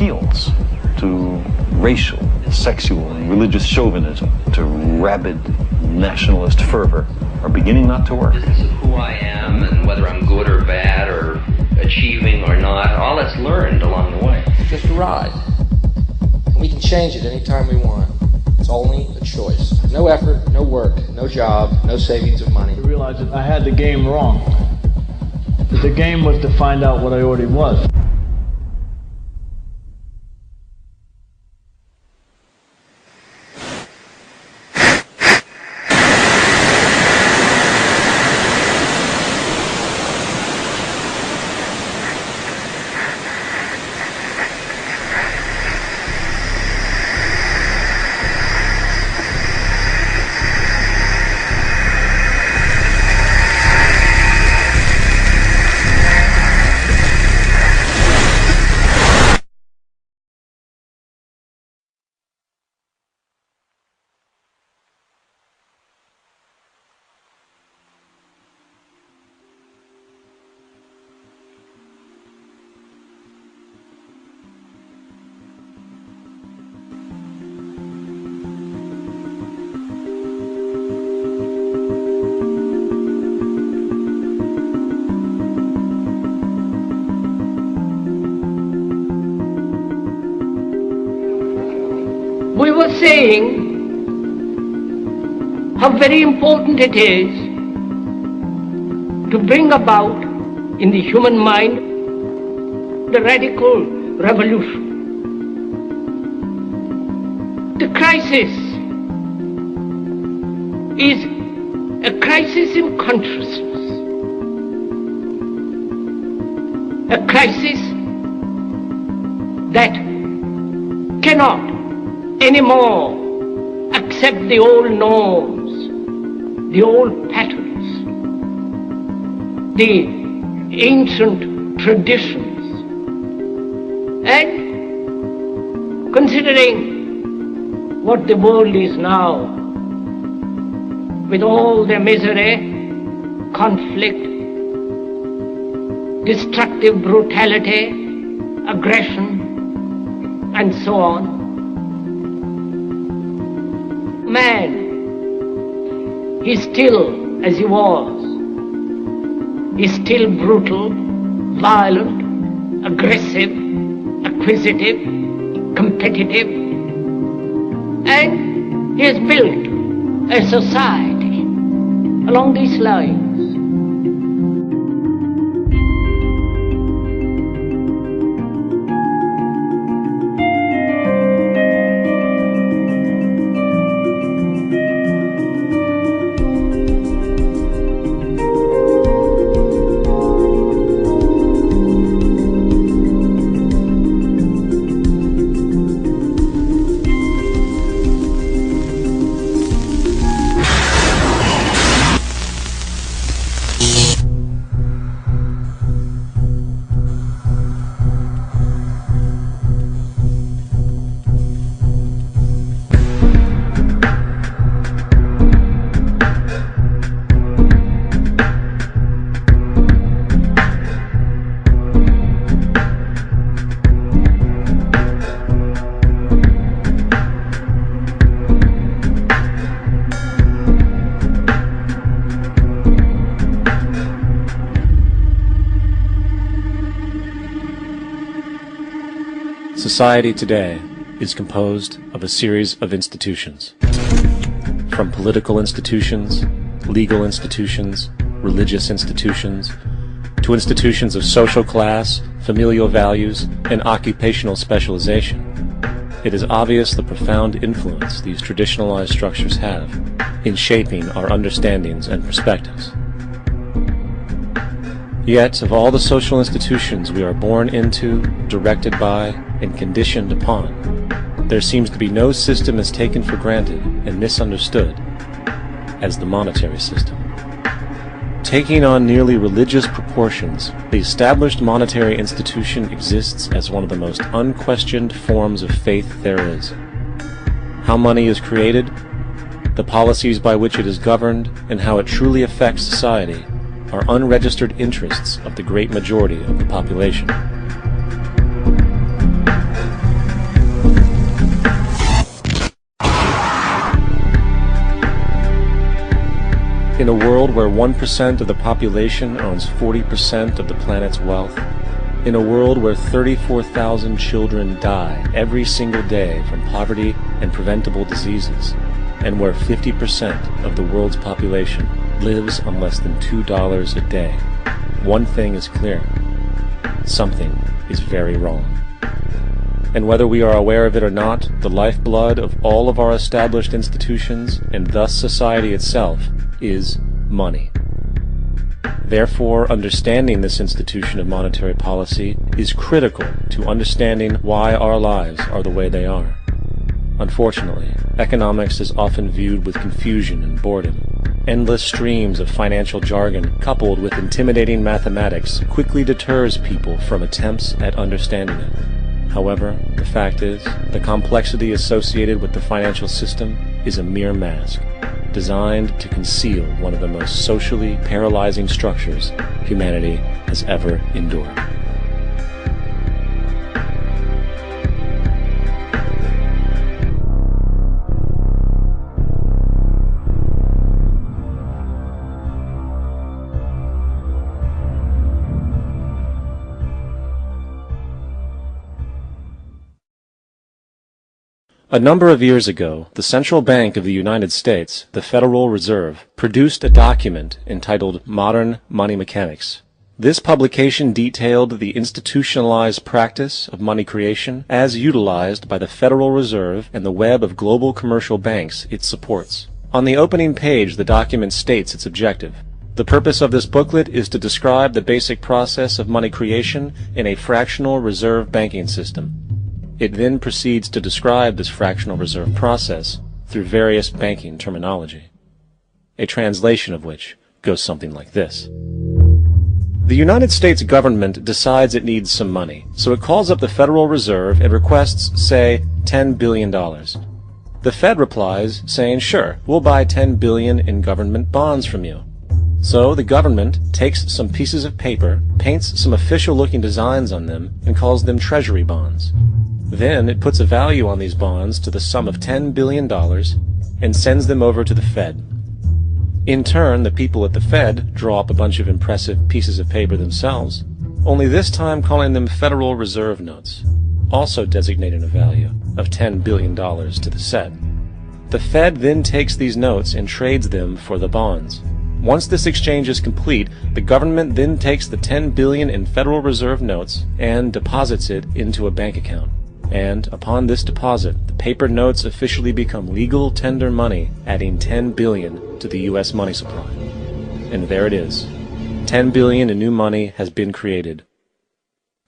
appeals to racial, sexual, and religious chauvinism, to rabid nationalist fervor, are beginning not to work. Business of who I am and whether I'm good or bad or achieving or not, all that's learned along the way. It's just a ride. And we can change it anytime we want. It's only a choice. No effort, no work, no job, no savings of money. I realized that I had the game wrong. That the game was to find out what I already was. We were saying how very important it is to bring about in the human mind the radical revolution. The crisis is a crisis in consciousness, a crisis that cannot anymore accept the old norms, the old patterns, the ancient traditions. And considering what the world is now, with all their misery, conflict, destructive brutality, aggression, and so on, man is still as he was. He's still brutal, violent, aggressive, acquisitive, competitive, and he has built a society along these lines. Society today is composed of a series of institutions. From political institutions, legal institutions, religious institutions, to institutions of social class, familial values, and occupational specialization. It is obvious the profound influence these traditionalized structures have in shaping our understandings and perspectives. Yet, of all the social institutions we are born into, directed by, and conditioned upon, there seems to be no system as taken for granted and misunderstood as the monetary system. Taking on nearly religious proportions, the established monetary institution exists as one of the most unquestioned forms of faith there is. How money is created, the policies by which it is governed, and how it truly affects society are unregistered interests of the great majority of the population. In a world where 1% of the population owns 40% of the planet's wealth, in a world where 34,000 children die every single day from poverty and preventable diseases, and where 50% of the world's population lives on less than $2 a day, one thing is clear: something is very wrong. And whether we are aware of it or not, the lifeblood of all of our established institutions, and thus society itself, is money. Therefore, understanding this institution of monetary policy is critical to understanding why our lives are the way they are. Unfortunately, economics is often viewed with confusion and boredom. Endless streams of financial jargon coupled with intimidating mathematics quickly deters people from attempts at understanding it. However, the fact is, the complexity associated with the financial system is a mere mask, designed to conceal one of the most socially paralyzing structures humanity has ever endured. A number of years ago, the Central Bank of the United States, the Federal Reserve, produced a document entitled Modern Money Mechanics. This publication detailed the institutionalized practice of money creation as utilized by the Federal Reserve and the web of global commercial banks it supports. On the opening page, the document states its objective. The purpose of this booklet is to describe the basic process of money creation in a fractional reserve banking system. It then proceeds to describe this fractional reserve process through various banking terminology, a translation of which goes something like this. The United States government decides it needs some money, so it calls up the Federal Reserve and requests, say, $10 billion. The Fed replies, saying, sure, we'll buy $10 billion in government bonds from you. So the government takes some pieces of paper, paints some official-looking designs on them, and calls them treasury bonds. Then it puts a value on these bonds to the sum of $10 billion and sends them over to the Fed. In turn, the people at the Fed draw up a bunch of impressive pieces of paper themselves, only this time calling them Federal Reserve notes, also designating a value of $10 billion to the set. The Fed then takes these notes and trades them for the bonds. Once this exchange is complete, the government then takes the $10 billion in Federal Reserve notes and deposits it into a bank account. And upon this deposit, the paper notes officially become legal tender money, adding $10 billion to the U.S. money supply. And there it is. $10 billion in new money has been created.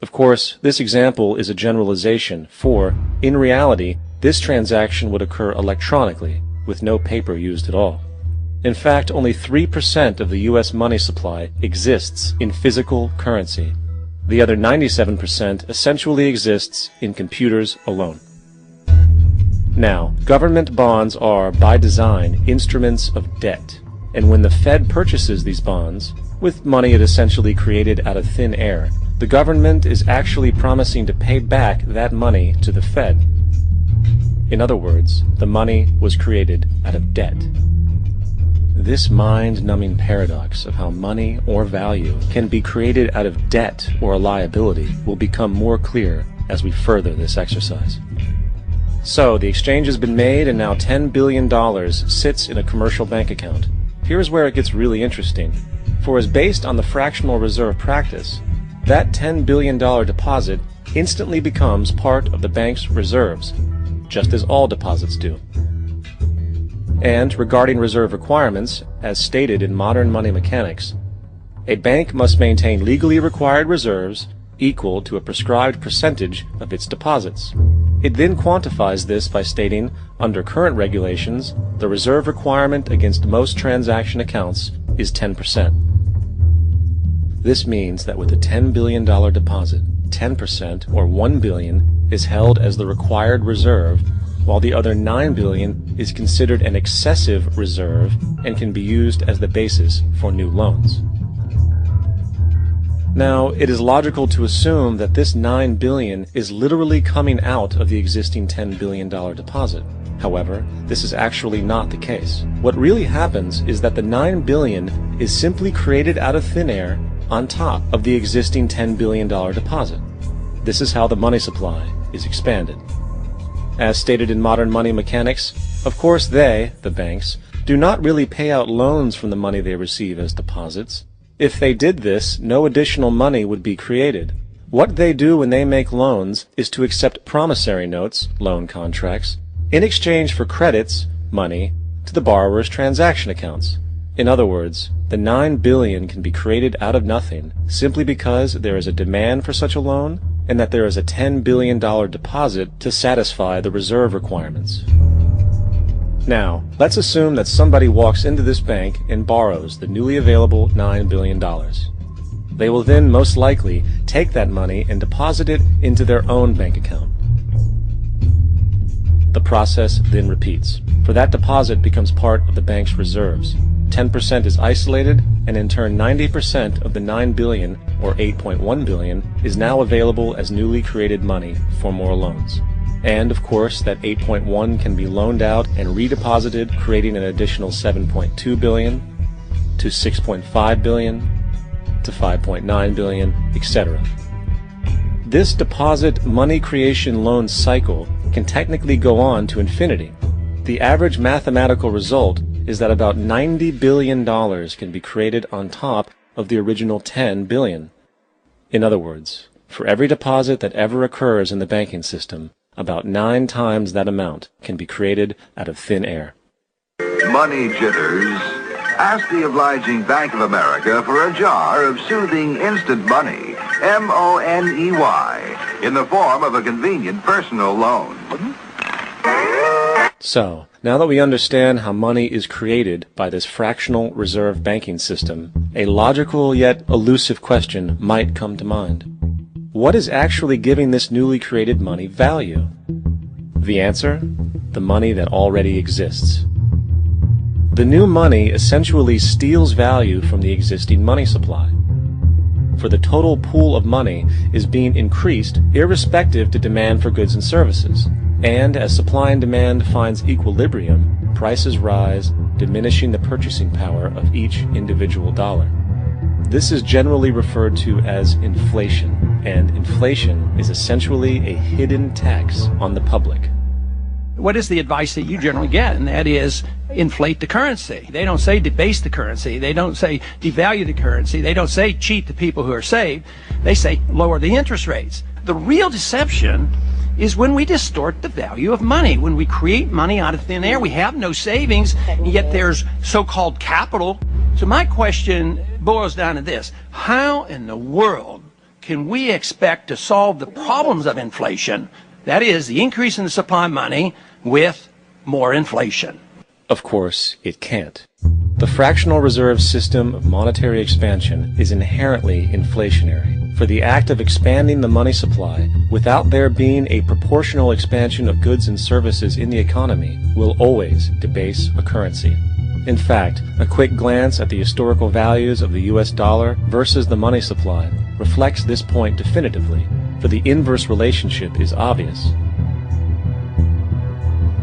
Of course, this example is a generalization, for, in reality, this transaction would occur electronically, with no paper used at all. In fact, only 3% of the U.S. money supply exists in physical currency. The other 97% essentially exists in computers alone. Now, government bonds are, by design, instruments of debt, and when the Fed purchases these bonds, with money it essentially created out of thin air, the government is actually promising to pay back that money to the Fed. In other words, the money was created out of debt. This mind-numbing paradox of how money or value can be created out of debt or a liability will become more clear as we further this exercise. So, the exchange has been made and now $10 billion sits in a commercial bank account. Here's where it gets really interesting. For as based on the fractional reserve practice, that $10 billion deposit instantly becomes part of the bank's reserves, just as all deposits do. And regarding reserve requirements, as stated in modern money mechanics, a bank must maintain legally required reserves equal to a prescribed percentage of its deposits. It then quantifies this by stating, under current regulations, the reserve requirement against most transaction accounts is 10%. This means that with a $10 billion deposit, 10% or $1 billion is held as the required reserve, while the other $9 billion is considered an excessive reserve and can be used as the basis for new loans. Now, it is logical to assume that this $9 billion is literally coming out of the existing $10 billion deposit. However, this is actually not the case. What really happens is that the $9 billion is simply created out of thin air on top of the existing $10 billion deposit. This is how the money supply is expanded. As stated in modern money mechanics, of course they, the banks, do not really pay out loans from the money they receive as deposits. If they did this, no additional money would be created. What they do when they make loans is to accept promissory notes, loan contracts, in exchange for credits, money, to the borrower's transaction accounts. In other words, the $9 billion can be created out of nothing simply because there is a demand for such a loan and that there is a $10 billion deposit to satisfy the reserve requirements. Now, let's assume that somebody walks into this bank and borrows the newly available $9 billion. They will then most likely take that money and deposit it into their own bank account. The process then repeats, for that deposit becomes part of the bank's reserves. 10% is isolated, and in turn 90% of the $9 billion, or $8.1 billion, is now available as newly created money for more loans. And of course, that 8.1 can be loaned out and redeposited, creating an additional 7.2 billion, to 6.5 billion, to 5.9 billion, etc. This deposit money creation loan cycle can technically go on to infinity. The average mathematical result is that about $90 billion can be created on top of the original $10 billion. In other words, for every deposit that ever occurs in the banking system, about 9 times that amount can be created out of thin air. Money jitters. Ask the obliging Bank of America for a jar of soothing instant money, M-O-N-E-Y, in the form of a convenient personal loan. So, now that we understand how money is created by this fractional reserve banking system, a logical yet elusive question might come to mind. What is actually giving this newly created money value? The answer? The money that already exists. The new money essentially steals value from the existing money supply. For the total pool of money is being increased irrespective to demand for goods and services. And as supply and demand finds equilibrium, prices rise, diminishing the purchasing power of each individual dollar. This is generally referred to as inflation, and inflation is essentially a hidden tax on the public. What is the advice that you generally get? And that is inflate the currency. They don't say debase the currency. They don't say devalue the currency. They don't say cheat the people who are saved. They say lower the interest rates. The real deception is when we distort the value of money. When we create money out of thin air, we have no savings, and yet there's so-called capital. So my question boils down to this. How in the world can we expect to solve the problems of inflation, that is, the increase in the supply of money, with more inflation? Of course, it can't. The fractional reserve system of monetary expansion is inherently inflationary. For the act of expanding the money supply, without there being a proportional expansion of goods and services in the economy, will always debase a currency. In fact, a quick glance at the historical values of the US dollar versus the money supply reflects this point definitively, for the inverse relationship is obvious.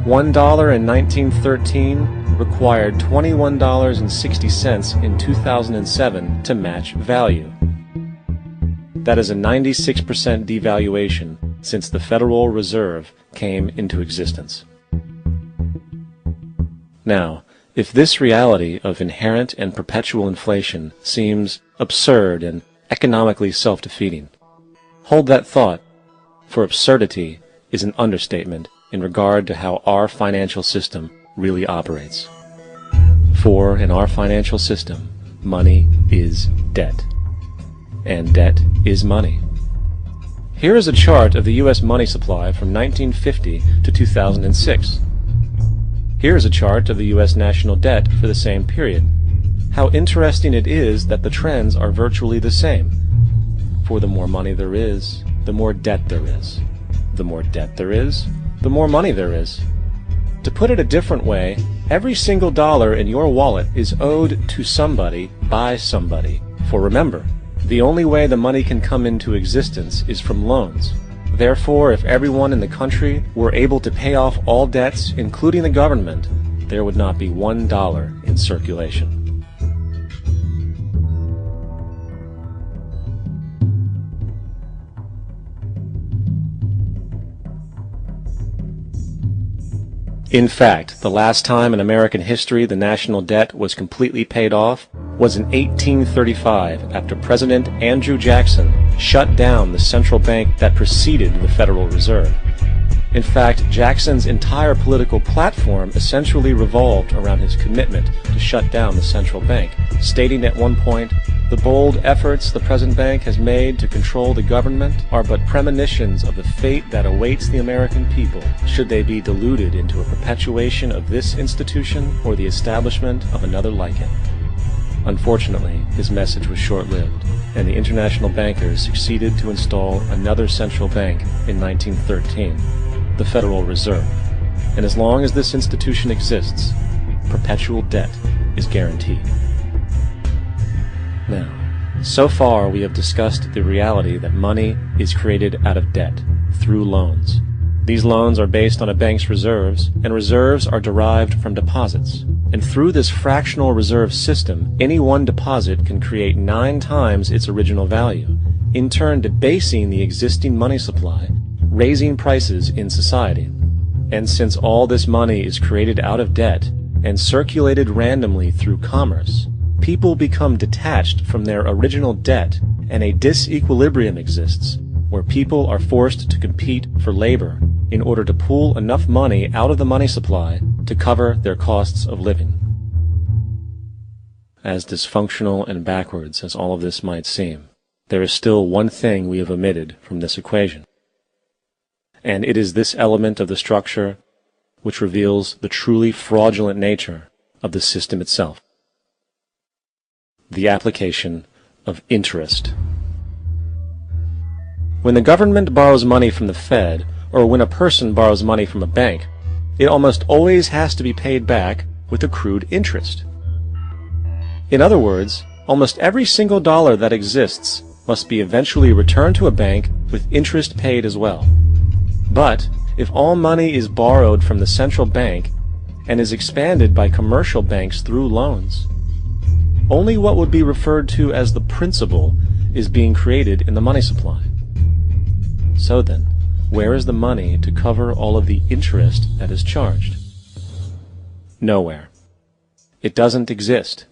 $1 in 1913 required $21.60 in 2007 to match value. That is a 96% devaluation since the Federal Reserve came into existence. Now, if this reality of inherent and perpetual inflation seems absurd and economically self-defeating, hold that thought, for absurdity is an understatement in regard to how our financial system really operates. For in our financial system, money is debt. And debt is money. Here is a chart of the U.S. money supply from 1950 to 2006. Here is a chart of the U.S. national debt for the same period. How interesting it is that the trends are virtually the same. For the more money there is, the more debt there is. The more debt there is, the more money there is. To put it a different way, every single dollar in your wallet is owed to somebody by somebody. For remember, the only way the money can come into existence is from loans. Therefore, if everyone in the country were able to pay off all debts, including the government, there would not be $1 in circulation. In fact, the last time in American history the national debt was completely paid off was in 1835 after President Andrew Jackson shut down the central bank that preceded the Federal Reserve. In fact, Jackson's entire political platform essentially revolved around his commitment to shut down the central bank, stating at one point, "The bold efforts the present bank has made to control the government are but premonitions of the fate that awaits the American people, should they be deluded into a perpetuation of this institution or the establishment of another like it." Unfortunately, his message was short-lived, and the international bankers succeeded to install another central bank in 1913, the Federal Reserve. And as long as this institution exists, perpetual debt is guaranteed. Now, so far we have discussed the reality that money is created out of debt, through loans. These loans are based on a bank's reserves, and reserves are derived from deposits. And through this fractional reserve system, any one deposit can create 9 times its original value, in turn debasing the existing money supply, raising prices in society. And since all this money is created out of debt and circulated randomly through commerce, people become detached from their original debt, and a disequilibrium exists, where people are forced to compete for labor in order to pool enough money out of the money supply to cover their costs of living. As dysfunctional and backwards as all of this might seem, there is still one thing we have omitted from this equation. And it is this element of the structure which reveals the truly fraudulent nature of the system itself: the application of interest. When the government borrows money from the Fed, or when a person borrows money from a bank, it almost always has to be paid back with accrued interest. In other words, almost every single dollar that exists must be eventually returned to a bank with interest paid as well. But if all money is borrowed from the central bank and is expanded by commercial banks through loans, only what would be referred to as the principal is being created in the money supply. So then, where is the money to cover all of the interest that is charged? Nowhere. It doesn't exist.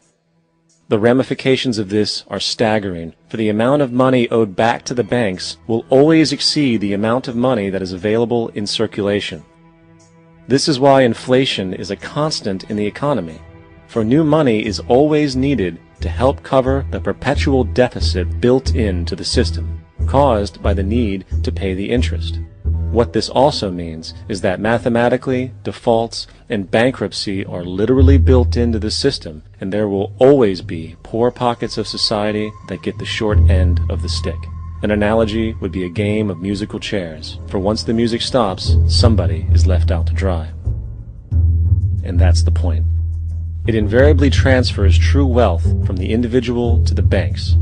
The ramifications of this are staggering, for the amount of money owed back to the banks will always exceed the amount of money that is available in circulation. This is why inflation is a constant in the economy, for new money is always needed to help cover the perpetual deficit built into the system, caused by the need to pay the interest. What this also means is that mathematically, defaults and bankruptcy are literally built into the system, and there will always be poor pockets of society that get the short end of the stick. An analogy would be a game of musical chairs, for once the music stops, somebody is left out to dry. And that's the point. It invariably transfers true wealth from the individual to the banks.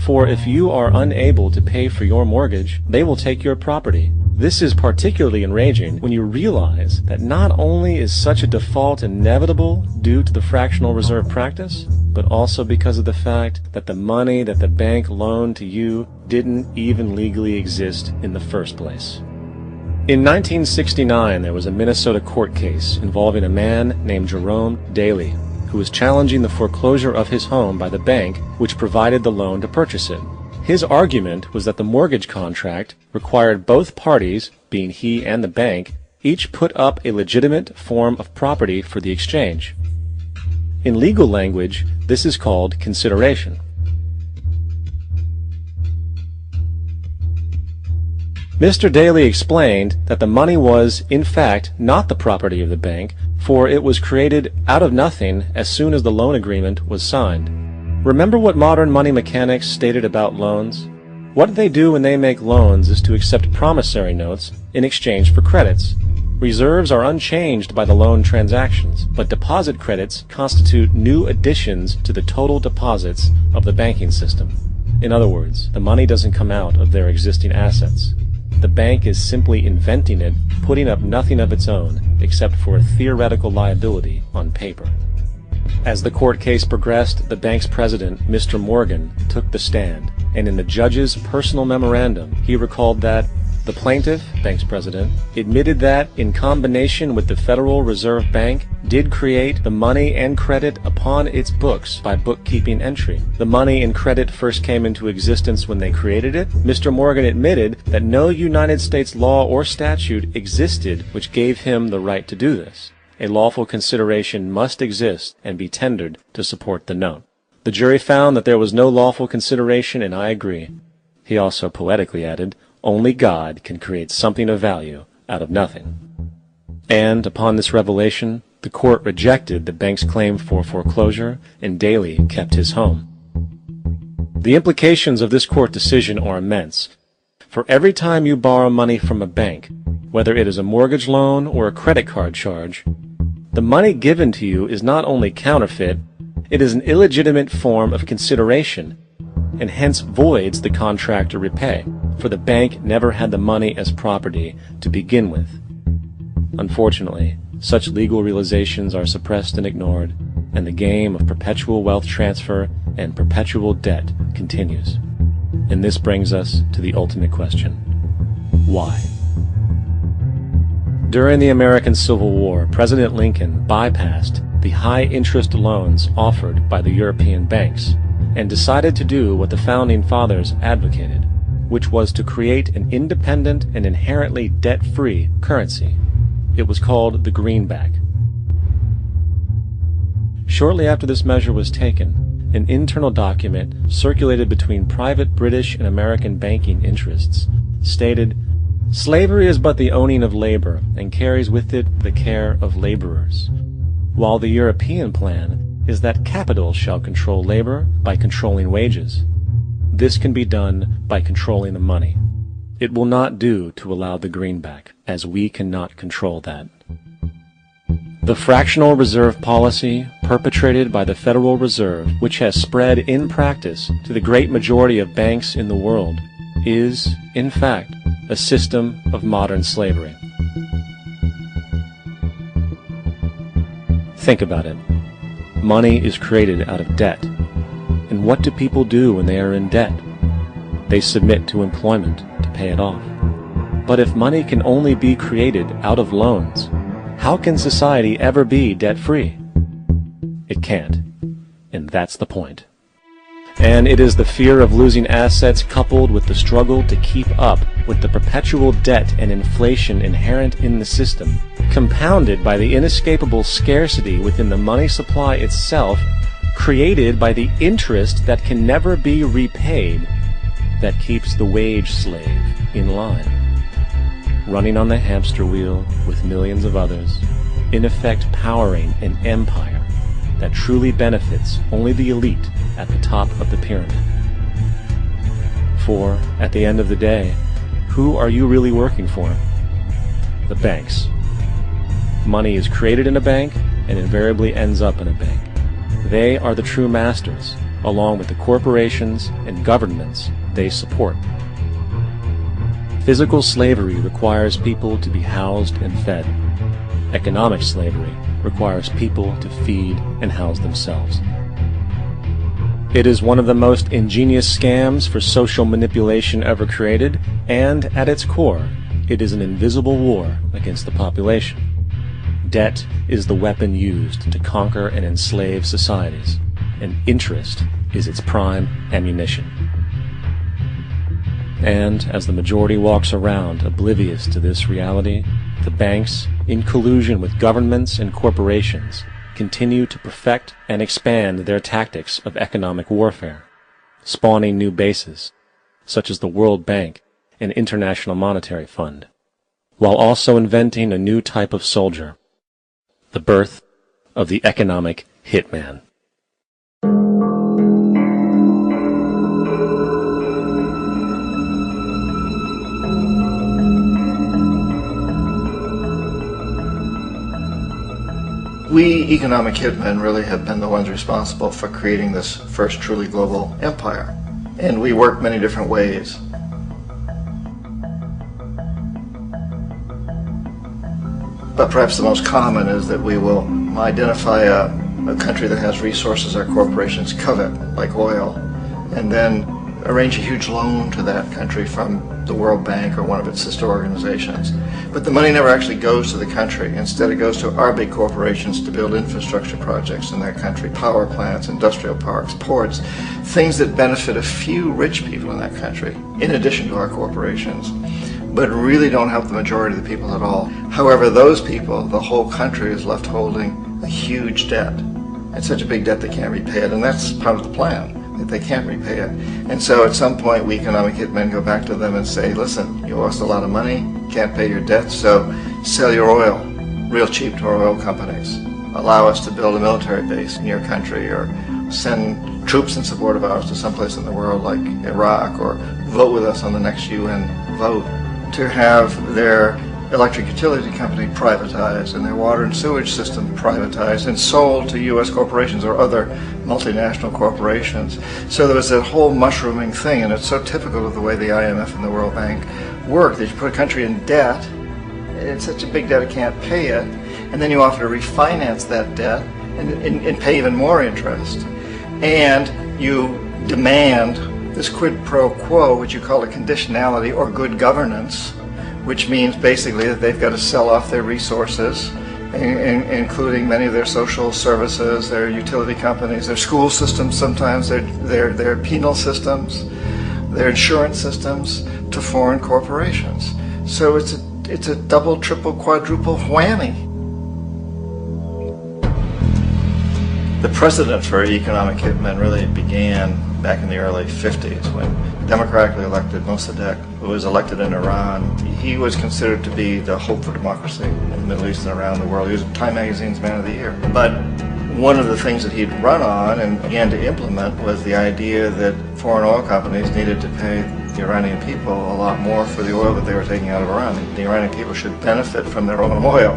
For if you are unable to pay for your mortgage, they will take your property. This is particularly enraging when you realize that not only is such a default inevitable due to the fractional reserve practice, but also because of the fact that the money that the bank loaned to you didn't even legally exist in the first place. In 1969, there was a Minnesota court case involving a man named Jerome Daly, who was challenging the foreclosure of his home by the bank which provided the loan to purchase it. His argument was that the mortgage contract required both parties, being he and the bank, each put up a legitimate form of property for the exchange. In legal language, this is called consideration. Mr. Daly explained that the money was, in fact, not the property of the bank, for it was created out of nothing as soon as the loan agreement was signed. Remember what modern money mechanics stated about loans? What they do when they make loans is to accept promissory notes in exchange for credits. Reserves are unchanged by the loan transactions, but deposit credits constitute new additions to the total deposits of the banking system. In other words, the money doesn't come out of their existing assets. the bank is simply inventing it, putting up nothing of its own except for a theoretical liability on paper. As the court case progressed, the bank's president, Mr. Morgan, took the stand, and in the judge's personal memorandum, he recalled that the plaintiff, bank's president, admitted that, in combination with the Federal Reserve Bank, did create the money and credit upon its books by bookkeeping entry. The money and credit first came into existence when they created it. Mr. Morgan admitted that no United States law or statute existed which gave him the right to do this. A lawful consideration must exist and be tendered to support the note. The jury found that there was no lawful consideration, and I agree. He also poetically added, only God can create something of value out of nothing. And upon this revelation, the court rejected the bank's claim for foreclosure, and Daly kept his home. The implications of this court decision are immense. For every time you borrow money from a bank, whether it is a mortgage loan or a credit card charge, the money given to you is not only counterfeit, it is an illegitimate form of consideration, and hence voids the contract to repay, for the bank never had the money as property to begin with. Unfortunately, such legal realizations are suppressed and ignored, and the game of perpetual wealth transfer and perpetual debt continues. And this brings us to the ultimate question: why? During the American Civil War, President Lincoln bypassed the high-interest loans offered by the European banks and decided to do what the Founding Fathers advocated, which was to create an independent and inherently debt-free currency. It was called the greenback. Shortly after this measure was taken, an internal document circulated between private British and American banking interests stated, "Slavery is but the owning of labor, and carries with it the care of laborers, while the European plan is that capital shall control labor by controlling wages. This can be done by controlling the money. It will not do to allow the greenback, as we cannot control that." The fractional reserve policy perpetrated by the Federal Reserve, which has spread in practice to the great majority of banks in the world, is, in fact, a system of modern slavery. Think about it. Money is created out of debt. And what do people do when they are in debt? They submit to employment to pay it off. But if money can only be created out of loans, how can society ever be debt-free? It can't. And that's the point. And it is the fear of losing assets coupled with the struggle to keep up with the perpetual debt and inflation inherent in the system, compounded by the inescapable scarcity within the money supply itself, created by the interest that can never be repaid, that keeps the wage slave in line, running on the hamster wheel with millions of others, in effect powering an empire that truly benefits only the elite at the top of the pyramid. For, at the end of the day, who are you really working for? The banks. Money is created in a bank and invariably ends up in a bank. They are the true masters, along with the corporations and governments they support. Physical slavery requires people to be housed and fed. Economic slavery requires people to feed and house themselves. It is one of the most ingenious scams for social manipulation ever created, and at its core, it is an invisible war against the population. Debt is the weapon used to conquer and enslave societies, and interest is its prime ammunition. And as the majority walks around oblivious to this reality, the banks, in collusion with governments and corporations, continue to perfect and expand their tactics of economic warfare, spawning new bases, such as the World Bank and International Monetary Fund, while also inventing a new type of soldier, the birth of the economic hitman. We economic hitmen really have been the ones responsible for creating this first truly global empire. And we work many different ways. But perhaps the most common is that we will identify a country that has resources our corporations covet, like oil, and then arrange a huge loan to that country from the World Bank or one of its sister organizations. But the money never actually goes to the country. Instead, it goes to our big corporations to build infrastructure projects in that country, power plants, industrial parks, ports, things that benefit a few rich people in that country, in addition to our corporations, but really don't help the majority of the people at all. However, those people, the whole country is left holding a huge debt. It's such a big debt they can't repay it, and that's part of the plan, that they can't repay it. And so at some point, we economic hitmen go back to them and say, listen, you owe us a lot of money, can't pay your debt, so sell your oil real cheap to our oil companies. Allow us to build a military base in your country, or send troops in support of ours to someplace in the world like Iraq, or vote with us on the next UN vote, to have their electric utility company privatized and their water and sewage system privatized and sold to U.S. corporations or other multinational corporations. So there was that whole mushrooming thing, and it's so typical of the way the IMF and the World Bank work, that you put a country in debt, it's such a big debt it can't pay it, and then you offer to refinance that debt and pay even more interest. And you demand this quid pro quo, which you call a conditionality or good governance, which means basically that they've got to sell off their resources, including many of their social services, their utility companies, their school systems sometimes, their penal systems, their insurance systems, to foreign corporations. So it's a double, triple, quadruple whammy. The precedent for economic hitmen really began back in the early 50s when democratically elected Mossadegh, who was elected in Iran, he was considered to be the hope for democracy in the Middle East and around the world. He was Time Magazine's Man of the Year. But one of the things that he'd run on and began to implement was the idea that foreign oil companies needed to pay the Iranian people a lot more for the oil that they were taking out of Iran. The Iranian people should benefit from their own oil.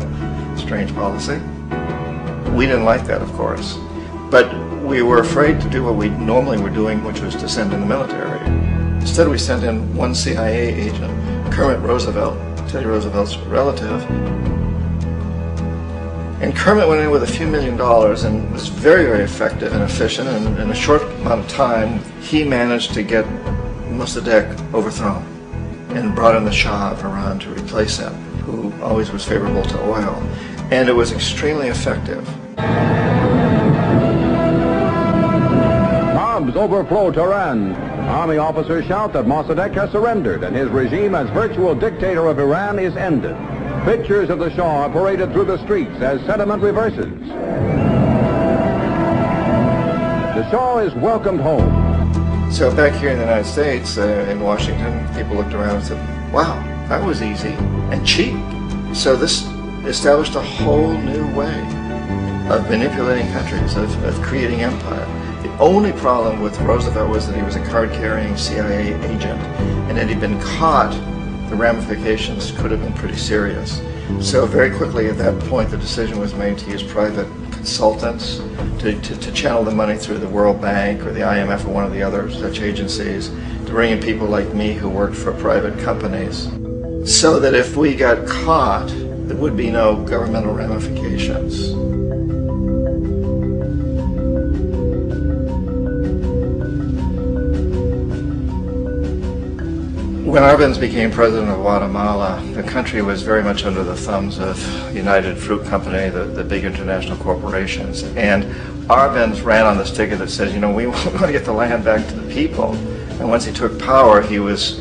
Strange policy. We didn't like that, of course. But we were afraid to do what we normally were doing, which was to send in the military. Instead, we sent in one CIA agent, Kermit Roosevelt, Teddy Roosevelt's relative. And Kermit went in with a few $1 million and was very, very effective and efficient. And in a short amount of time, he managed to get Mossadegh overthrown and brought in the Shah of Iran to replace him, who always was favorable to oil. And it was extremely effective. Bombs overflow Tehran. Army officers shout that Mossadegh has surrendered and his regime as virtual dictator of Iran is ended. Pictures of the Shah are paraded through the streets as sentiment reverses. The Shah is welcomed home. So back here in the United States, in Washington, people looked around and said, wow, that was easy and cheap. So this established a whole new way of manipulating countries, of creating empire. The only problem with Roosevelt was that he was a card-carrying CIA agent, and had he been caught, the ramifications could have been pretty serious. So very quickly at that point, the decision was made to use private consultants to channel the money through the World Bank or the IMF or one of the other such agencies, to bring in people like me who worked for private companies, so that if we got caught, there would be no governmental ramifications. When Arbenz became president of Guatemala, the country was very much under the thumbs of United Fruit Company, the big international corporations. And Arbenz ran on this ticket that says, you know, we want to get the land back to the people. And once he took power, he was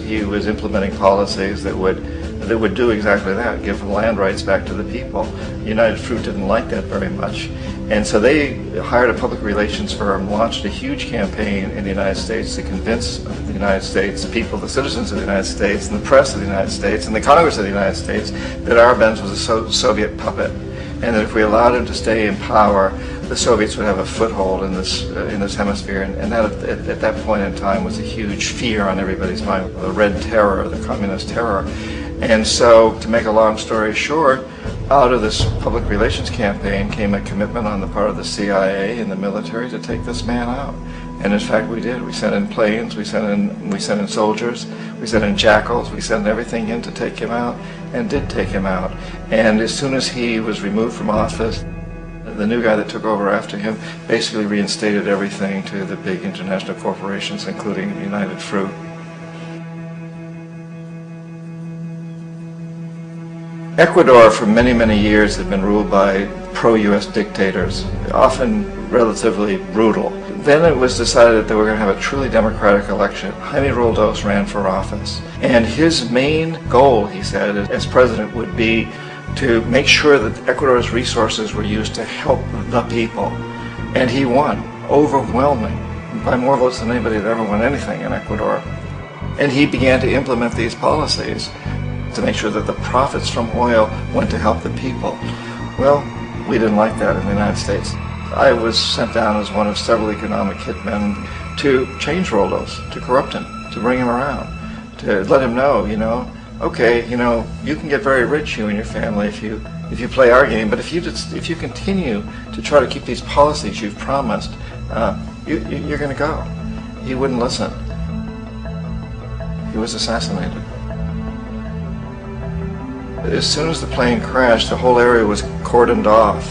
implementing policies that would do exactly that, give land rights back to the people. United Fruit didn't like that very much. And so they hired a public relations firm, launched a huge campaign in the United States to convince the United States, the people, the citizens of the United States, and the press of the United States, and the Congress of the United States, that Arbenz was a Soviet puppet, and that if we allowed him to stay in power, the Soviets would have a foothold in this hemisphere. And that at that point in time was a huge fear on everybody's mind, the Red Terror, the communist terror. And so, to make a long story short, out of this public relations campaign came a commitment on the part of the CIA and the military to take this man out. And in fact, we did. We sent in planes, we sent in soldiers, we sent in jackals, we sent everything in to take him out. and did take him out. And as soon as he was removed from office, the new guy that took over after him basically reinstated everything to the big international corporations, including United Fruit. Ecuador for many, many years had been ruled by pro-U.S. dictators, often relatively brutal. Then it was decided that they were going to have a truly democratic election. Jaime Roldos ran for office, and his main goal, he said, as president would be to make sure that Ecuador's resources were used to help the people. And he won, overwhelming, by more votes than anybody had ever won anything in Ecuador. And he began to implement these policies to make sure that the profits from oil went to help the people. Well, we didn't like that in the United States. I was sent down as one of several economic hitmen to change Roldos, to corrupt him, to bring him around, to let him know, okay, you can get very rich, you and your family, if you play our game, but if you continue to try to keep these policies you've promised, you're going to go. He wouldn't listen. He was assassinated. As soon as the plane crashed, the whole area was cordoned off.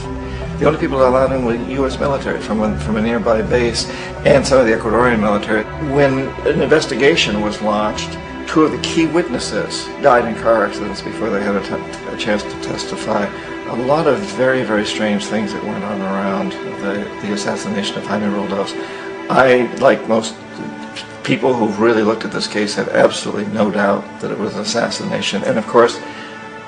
The only people allowed in were U.S. military from a nearby base and some of the Ecuadorian military. When an investigation was launched, 2 of the key witnesses died in car accidents before they had a chance to testify. A lot of very, very strange things that went on around the assassination of Jaime Roldos. I, like most people who've really looked at this case, have absolutely no doubt that it was an assassination. And of course,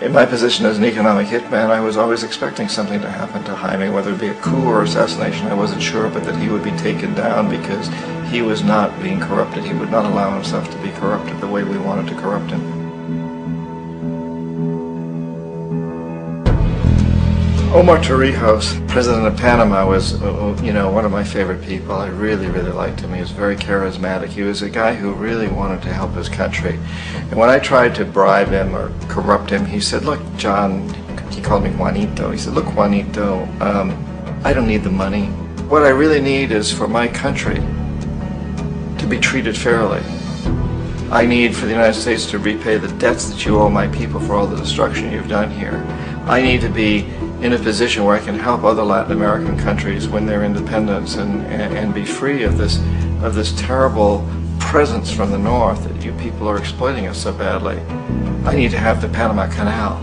in my position as an economic hitman, I was always expecting something to happen to Jaime, whether it be a coup or assassination, I wasn't sure, but that he would be taken down because he was not being corrupted. He would not allow himself to be corrupted the way we wanted to corrupt him. Omar Torrijos, president of Panama, was, one of my favorite people. I really, really liked him. He was very charismatic. He was a guy who really wanted to help his country. And when I tried to bribe him or corrupt him, he said, look, John, he called me Juanito. He said, look, Juanito, I don't need the money. What I really need is for my country to be treated fairly. I need for the United States to repay the debts that you owe my people for all the destruction you've done here. I need to be in a position where I can help other Latin American countries win their independence and be free of this terrible presence from the north that you people are exploiting us so badly. I need to have the Panama Canal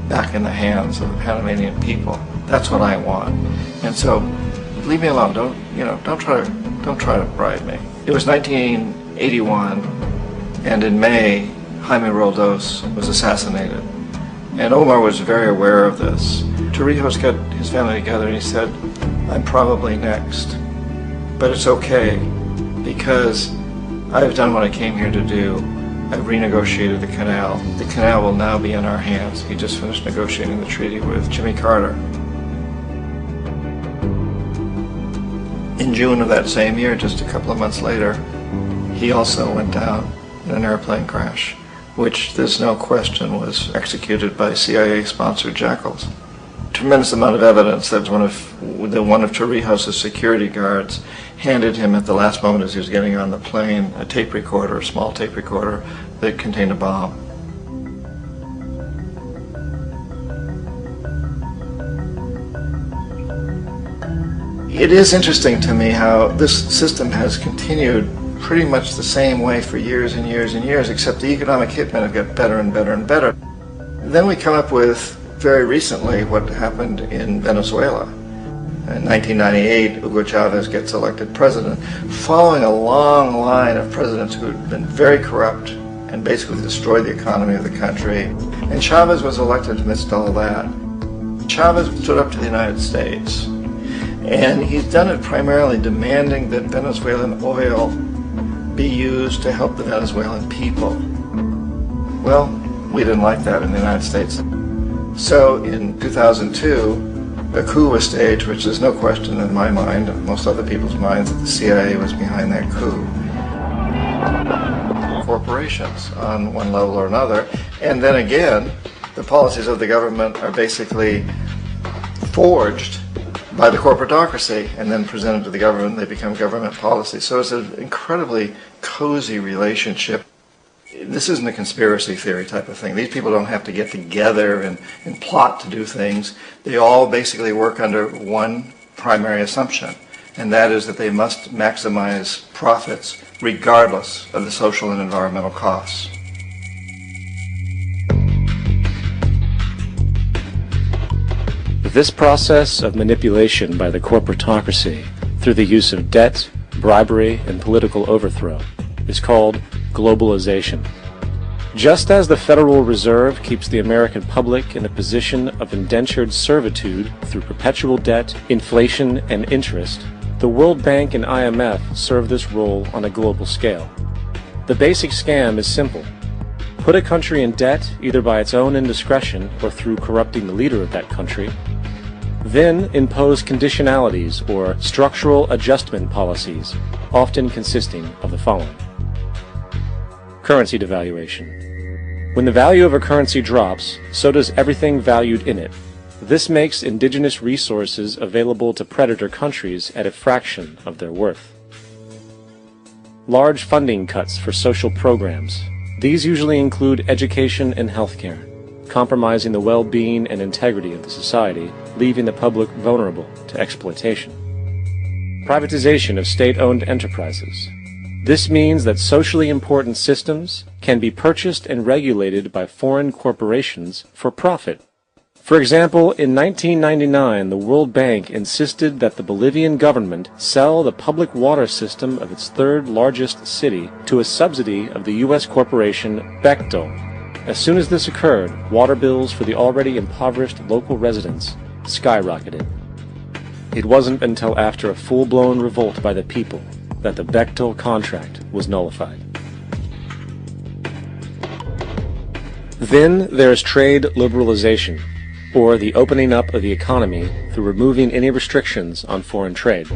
back in the hands of the Panamanian people. That's what I want. And so, leave me alone. Don't try to bribe me. It was 1981, and in May, Jaime Roldos was assassinated. And Omar was very aware of this. Torrijos got his family together and he said, I'm probably next, but it's okay because I've done what I came here to do. I've renegotiated the canal. The canal will now be in our hands. He just finished negotiating the treaty with Jimmy Carter. In June of that same year, just a couple of months later, he also went down in an airplane crash, which there's no question was executed by CIA-sponsored jackals. Tremendous amount of evidence that one of Torrijos' security guards handed him at the last moment as he was getting on the plane a tape recorder, a small tape recorder that contained a bomb. It is interesting to me how this system has continued pretty much the same way for years and years and years, except the economic hitmen have got better and better and better. Then we come up with, very recently, what happened in Venezuela. In 1998, Hugo Chavez gets elected president, following a long line of presidents who had been very corrupt and basically destroyed the economy of the country. And Chavez was elected amidst all that. Chavez stood up to the United States, and he's done it primarily demanding that Venezuelan oil be used to help the Venezuelan people. Well, we didn't like that in the United States. So in 2002, a coup was staged, which there's no question in my mind, and most other people's minds, that the CIA was behind that coup. Corporations on one level or another, and then again, the policies of the government are basically forged by the corporatocracy and then presented to the government. They become government policy. So it's an incredibly cozy relationship. This isn't a conspiracy theory type of thing. These people don't have to get together and plot to do things. They all basically work under one primary assumption, and that is that they must maximize profits regardless of the social and environmental costs. This process of manipulation by the corporatocracy through the use of debt, bribery, and political overthrow is called globalization. Just as the Federal Reserve keeps the American public in a position of indentured servitude through perpetual debt, inflation, and interest, the World Bank and IMF serve this role on a global scale. The basic scam is simple. Put a country in debt either by its own indiscretion or through corrupting the leader of that country, then impose conditionalities or structural adjustment policies, often consisting of the following. Currency devaluation. When the value of a currency drops, so does everything valued in it. This makes indigenous resources available to predator countries at a fraction of their worth. Large funding cuts for social programs. These usually include education and healthcare, compromising the well-being and integrity of the society, leaving the public vulnerable to exploitation. Privatization of state-owned enterprises. This means that socially important systems can be purchased and regulated by foreign corporations for profit. For example, in 1999, the World Bank insisted that the Bolivian government sell the public water system of its third largest city to a subsidy of the U.S. corporation Bechtel. As soon as this occurred, water bills for the already impoverished local residents skyrocketed. It wasn't until after a full-blown revolt by the people that the Bechtel contract was nullified. Then there's trade liberalization, or the opening up of the economy through removing any restrictions on foreign trade.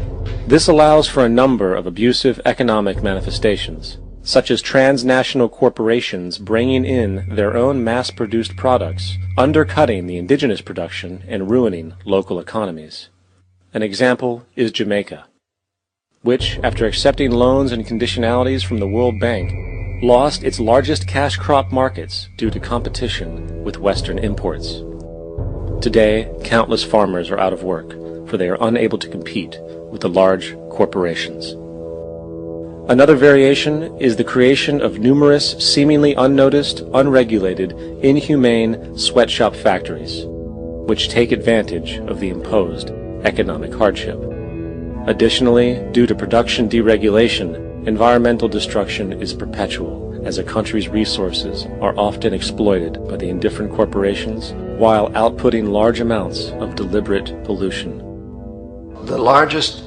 This allows for a number of abusive economic manifestations, such as transnational corporations bringing in their own mass-produced products, undercutting the indigenous production and ruining local economies. An example is Jamaica, which, after accepting loans and conditionalities from the World Bank, lost its largest cash crop markets due to competition with Western imports. Today, countless farmers are out of work, for they are unable to compete with the large corporations. Another variation is the creation of numerous seemingly unnoticed, unregulated, inhumane sweatshop factories, which take advantage of the imposed economic hardship. Additionally, due to production deregulation, environmental destruction is perpetual, as a country's resources are often exploited by the indifferent corporations while outputting large amounts of deliberate pollution. The largest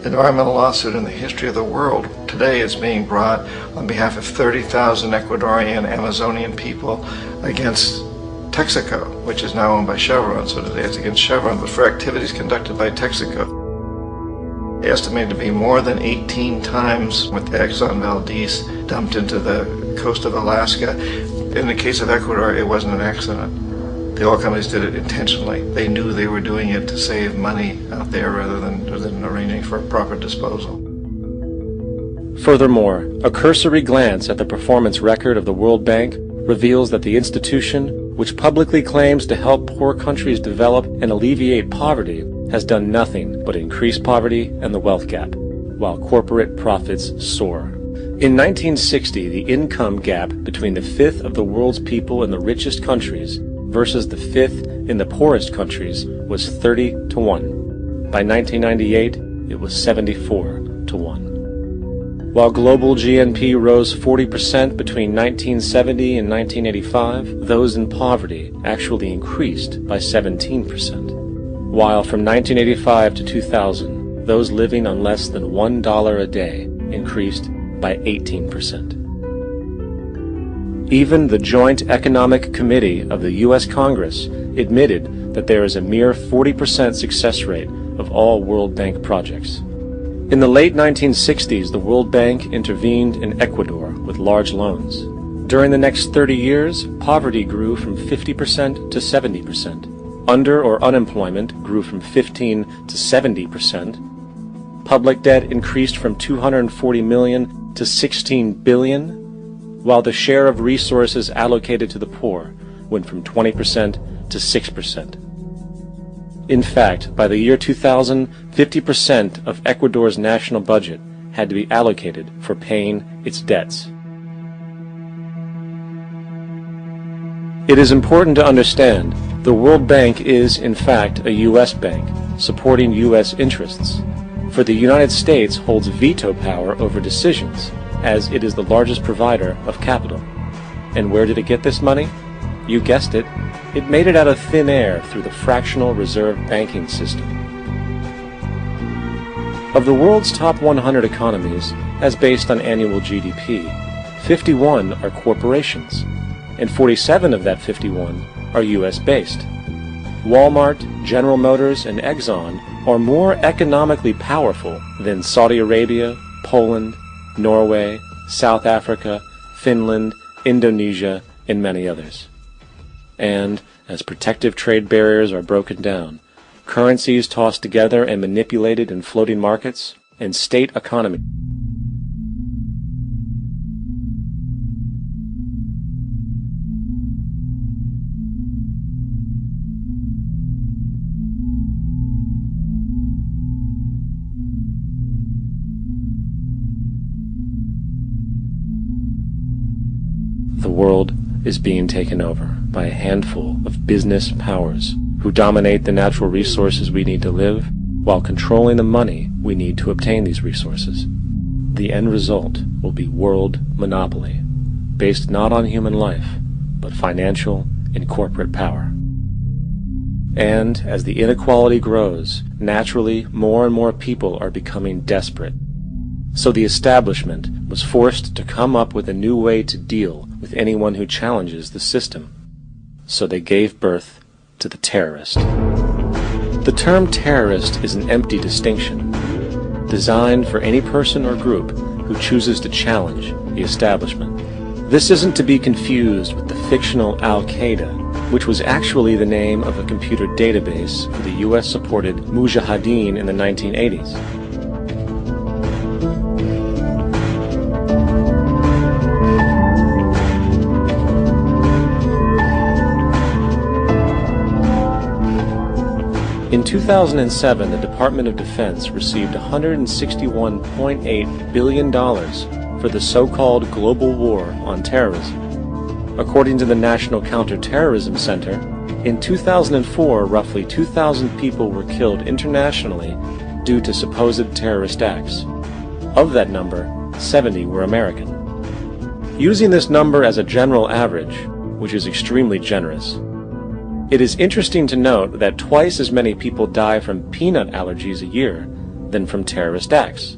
environmental lawsuit in the history of the world today is being brought on behalf of 30,000 Ecuadorian Amazonian people against Texaco, which is now owned by Chevron. So today it's against Chevron, but for activities conducted by Texaco. Estimated to be more than 18 times what the Exxon Valdez dumped into the coast of Alaska. In the case of Ecuador, it wasn't an accident. The oil companies did it intentionally. They knew they were doing it to save money out there rather than arranging for proper disposal. Furthermore, a cursory glance at the performance record of the World Bank reveals that the institution, which publicly claims to help poor countries develop and alleviate poverty, has done nothing but increase poverty and the wealth gap, while corporate profits soar. In 1960, the income gap between the fifth of the world's people in the richest countries versus the fifth in the poorest countries was 30 to 1. By 1998, it was 74 to 1. While global GNP rose 40% between 1970 and 1985, those in poverty actually increased by 17%. While from 1985 to 2000, those living on less than $1 a day increased by 18%. Even the Joint Economic Committee of the U.S. Congress admitted that there is a mere 40% success rate of all World Bank projects. In the late 1960s, the World Bank intervened in Ecuador with large loans. During the next 30 years, poverty grew from 50% to 70%. Under or unemployment grew from 15 to 70%. Public debt increased from $240 million to $16 billion. while the share of resources allocated to the poor went from 20% to 6%. In fact, by the year 2000, 50% of Ecuador's national budget had to be allocated for paying its debts. It is important to understand the World Bank is, in fact, a U.S. bank, supporting U.S. interests, for the United States holds veto power over decisions, as it is the largest provider of capital. And where did it get this money? You guessed it, it made it out of thin air through the fractional reserve banking system. Of the world's top 100 economies, as based on annual GDP, 51 are corporations, and 47 of that 51 are U.S.-based. Walmart, General Motors, and Exxon are more economically powerful than Saudi Arabia, Poland, Norway, South Africa, Finland, Indonesia, and many others. And, as protective trade barriers are broken down, currencies tossed together and manipulated in floating markets, and state economy. The world is being taken over by a handful of business powers who dominate the natural resources we need to live while controlling the money we need to obtain these resources. The end result will be world monopoly, based not on human life, but financial and corporate power. And as the inequality grows, naturally more and more people are becoming desperate. So the establishment was forced to come up with a new way to deal with anyone who challenges the system. So they gave birth to the terrorist. The term terrorist is an empty distinction, designed for any person or group who chooses to challenge the establishment. This isn't to be confused with the fictional Al-Qaeda, which was actually the name of a computer database for the US-supported Mujahideen in the 1980s. In 2007, the Department of Defense received $161.8 billion for the so-called global war on terrorism. According to the National Counterterrorism Center, in 2004, roughly 2,000 people were killed internationally due to supposed terrorist acts. Of that number, 70 were American. Using this number as a general average, which is extremely generous, it is interesting to note that twice as many people die from peanut allergies a year than from terrorist acts.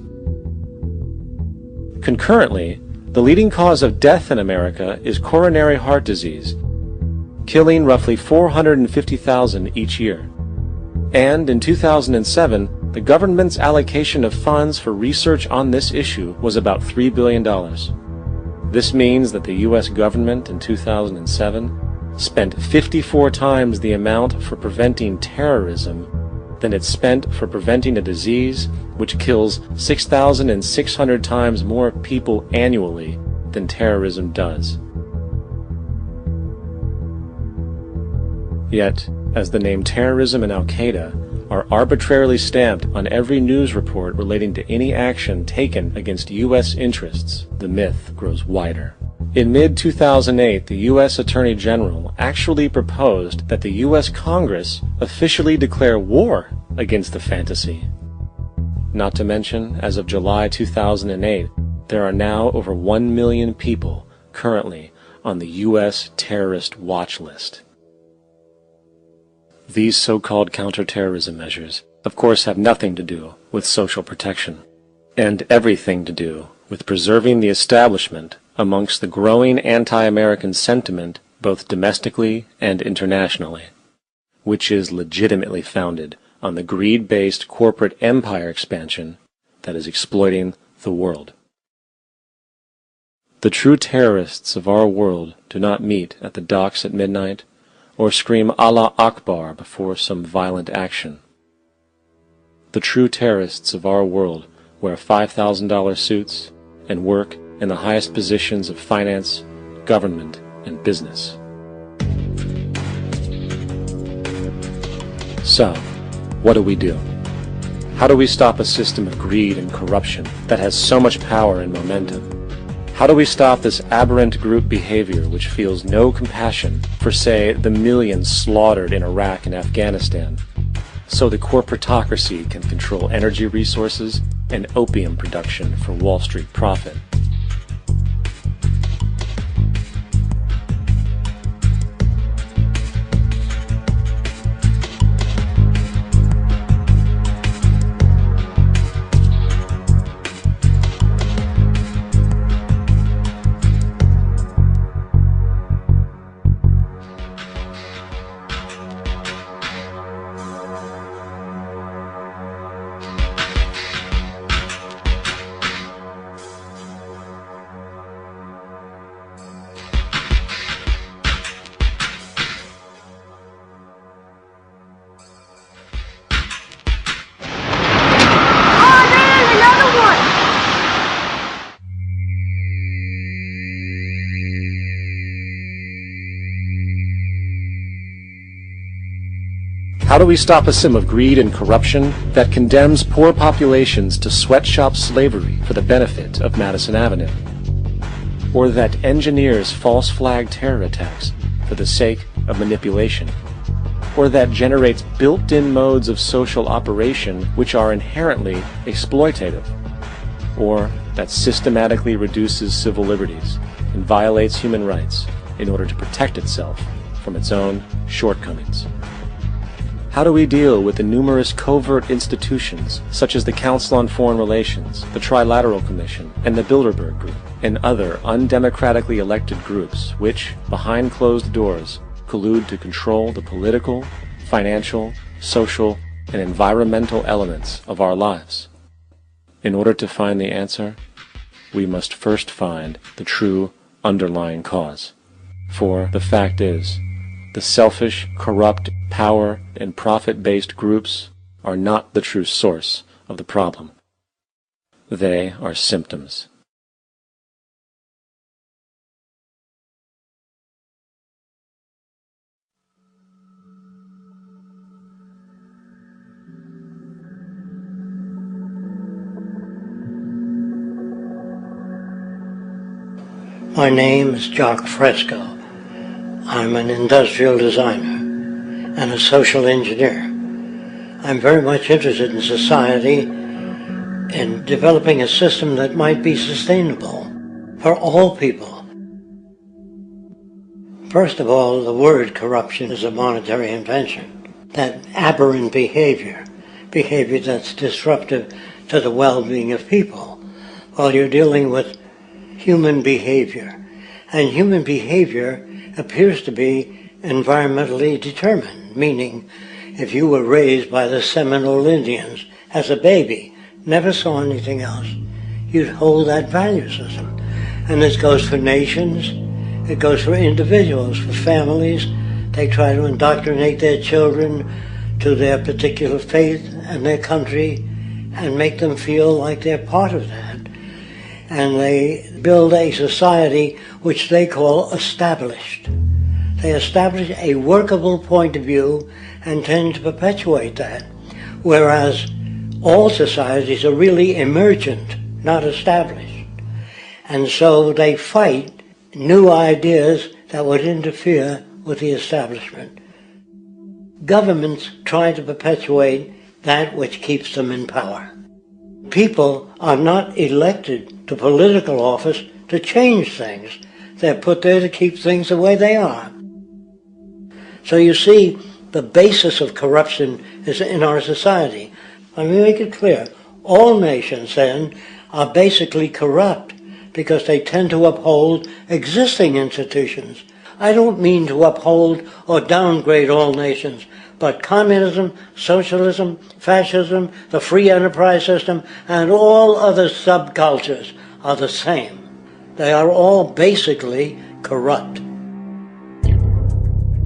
Concurrently, the leading cause of death in America is coronary heart disease, killing roughly 450,000 each year. And in 2007, the government's allocation of funds for research on this issue was about $3 billion. This means that the U.S. government in 2007 spent 54 times the amount for preventing terrorism than it spent for preventing a disease which kills 6,600 times more people annually than terrorism does. Yet, as the name terrorism and Al-Qaeda are arbitrarily stamped on every news report relating to any action taken against U.S. interests, the myth grows wider. In mid-2008, the U.S. Attorney General actually proposed that the U.S. Congress officially declare war against the fantasy. Not to mention, as of July 2008, there are now over 1 million people currently on the U.S. terrorist watch list. These so-called counterterrorism measures, of course, have nothing to do with social protection, and everything to do with preserving the establishment amongst the growing anti-American sentiment both domestically and internationally, which is legitimately founded on the greed-based corporate empire expansion that is exploiting the world. The true terrorists of our world do not meet at the docks at midnight or scream Allah Akbar before some violent action. The true terrorists of our world wear $5,000 suits and work in the highest positions of finance, government, and business. So, what do we do? How do we stop a system of greed and corruption that has so much power and momentum? How do we stop this aberrant group behavior which feels no compassion for, say, the millions slaughtered in Iraq and Afghanistan, so the corporatocracy can control energy resources and opium production for Wall Street profit? How do we stop a system of greed and corruption that condemns poor populations to sweatshop slavery for the benefit of Madison Avenue? Or that engineers false flag terror attacks for the sake of manipulation? Or that generates built-in modes of social operation which are inherently exploitative? Or that systematically reduces civil liberties and violates human rights in order to protect itself from its own shortcomings? How do we deal with the numerous covert institutions, such as the Council on Foreign Relations, the Trilateral Commission, and the Bilderberg Group, and other undemocratically elected groups which, behind closed doors, collude to control the political, financial, social, and environmental elements of our lives? In order to find the answer, we must first find the true underlying cause. For the fact is, the selfish, corrupt, power, and profit-based groups are not the true source of the problem. They are symptoms. My name is Jock Fresco. I'm an industrial designer and a social engineer. I'm very much interested in society and developing a system that might be sustainable for all people. First of all, the word corruption is a monetary invention. That aberrant behavior that's disruptive to the well-being of people, while you're dealing with human behavior. And human behavior appears to be environmentally determined, meaning if you were raised by the Seminole Indians as a baby, never saw anything else, you'd hold that value system. And this goes for nations, it goes for individuals, for families. They try to indoctrinate their children to their particular faith and their country and make them feel like they're part of that. And they build a society which they call established. They establish a workable point of view and tend to perpetuate that, whereas all societies are really emergent, not established. And so they fight new ideas that would interfere with the establishment. Governments try to perpetuate that which keeps them in power. People are not elected to political office to change things. They're put there to keep things the way they are. So you see, the basis of corruption is in our society. Let me make it clear. All nations, then, are basically corrupt because they tend to uphold existing institutions. I don't mean to uphold or downgrade all nations, but communism, socialism, fascism, the free enterprise system, and all other subcultures are the same. They are all basically corrupt.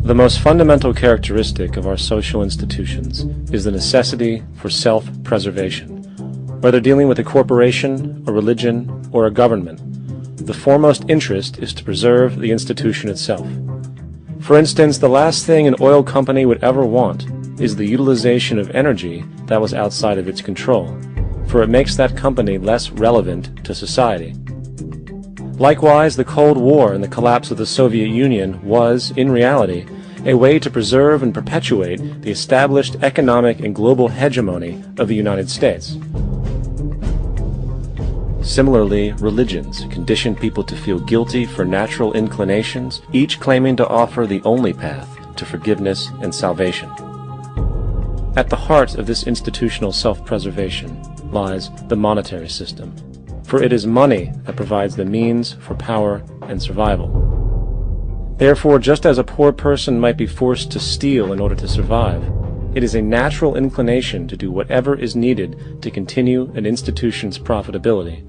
The most fundamental characteristic of our social institutions is the necessity for self-preservation. Whether dealing with a corporation, a religion, or a government, the foremost interest is to preserve the institution itself. For instance, the last thing an oil company would ever want is the utilization of energy that was outside of its control, for it makes that company less relevant to society. Likewise, the Cold War and the collapse of the Soviet Union was, in reality, a way to preserve and perpetuate the established economic and global hegemony of the United States. Similarly, religions condition people to feel guilty for natural inclinations, each claiming to offer the only path to forgiveness and salvation. At the heart of this institutional self-preservation lies the monetary system, for it is money that provides the means for power and survival. Therefore, just as a poor person might be forced to steal in order to survive, it is a natural inclination to do whatever is needed to continue an institution's profitability.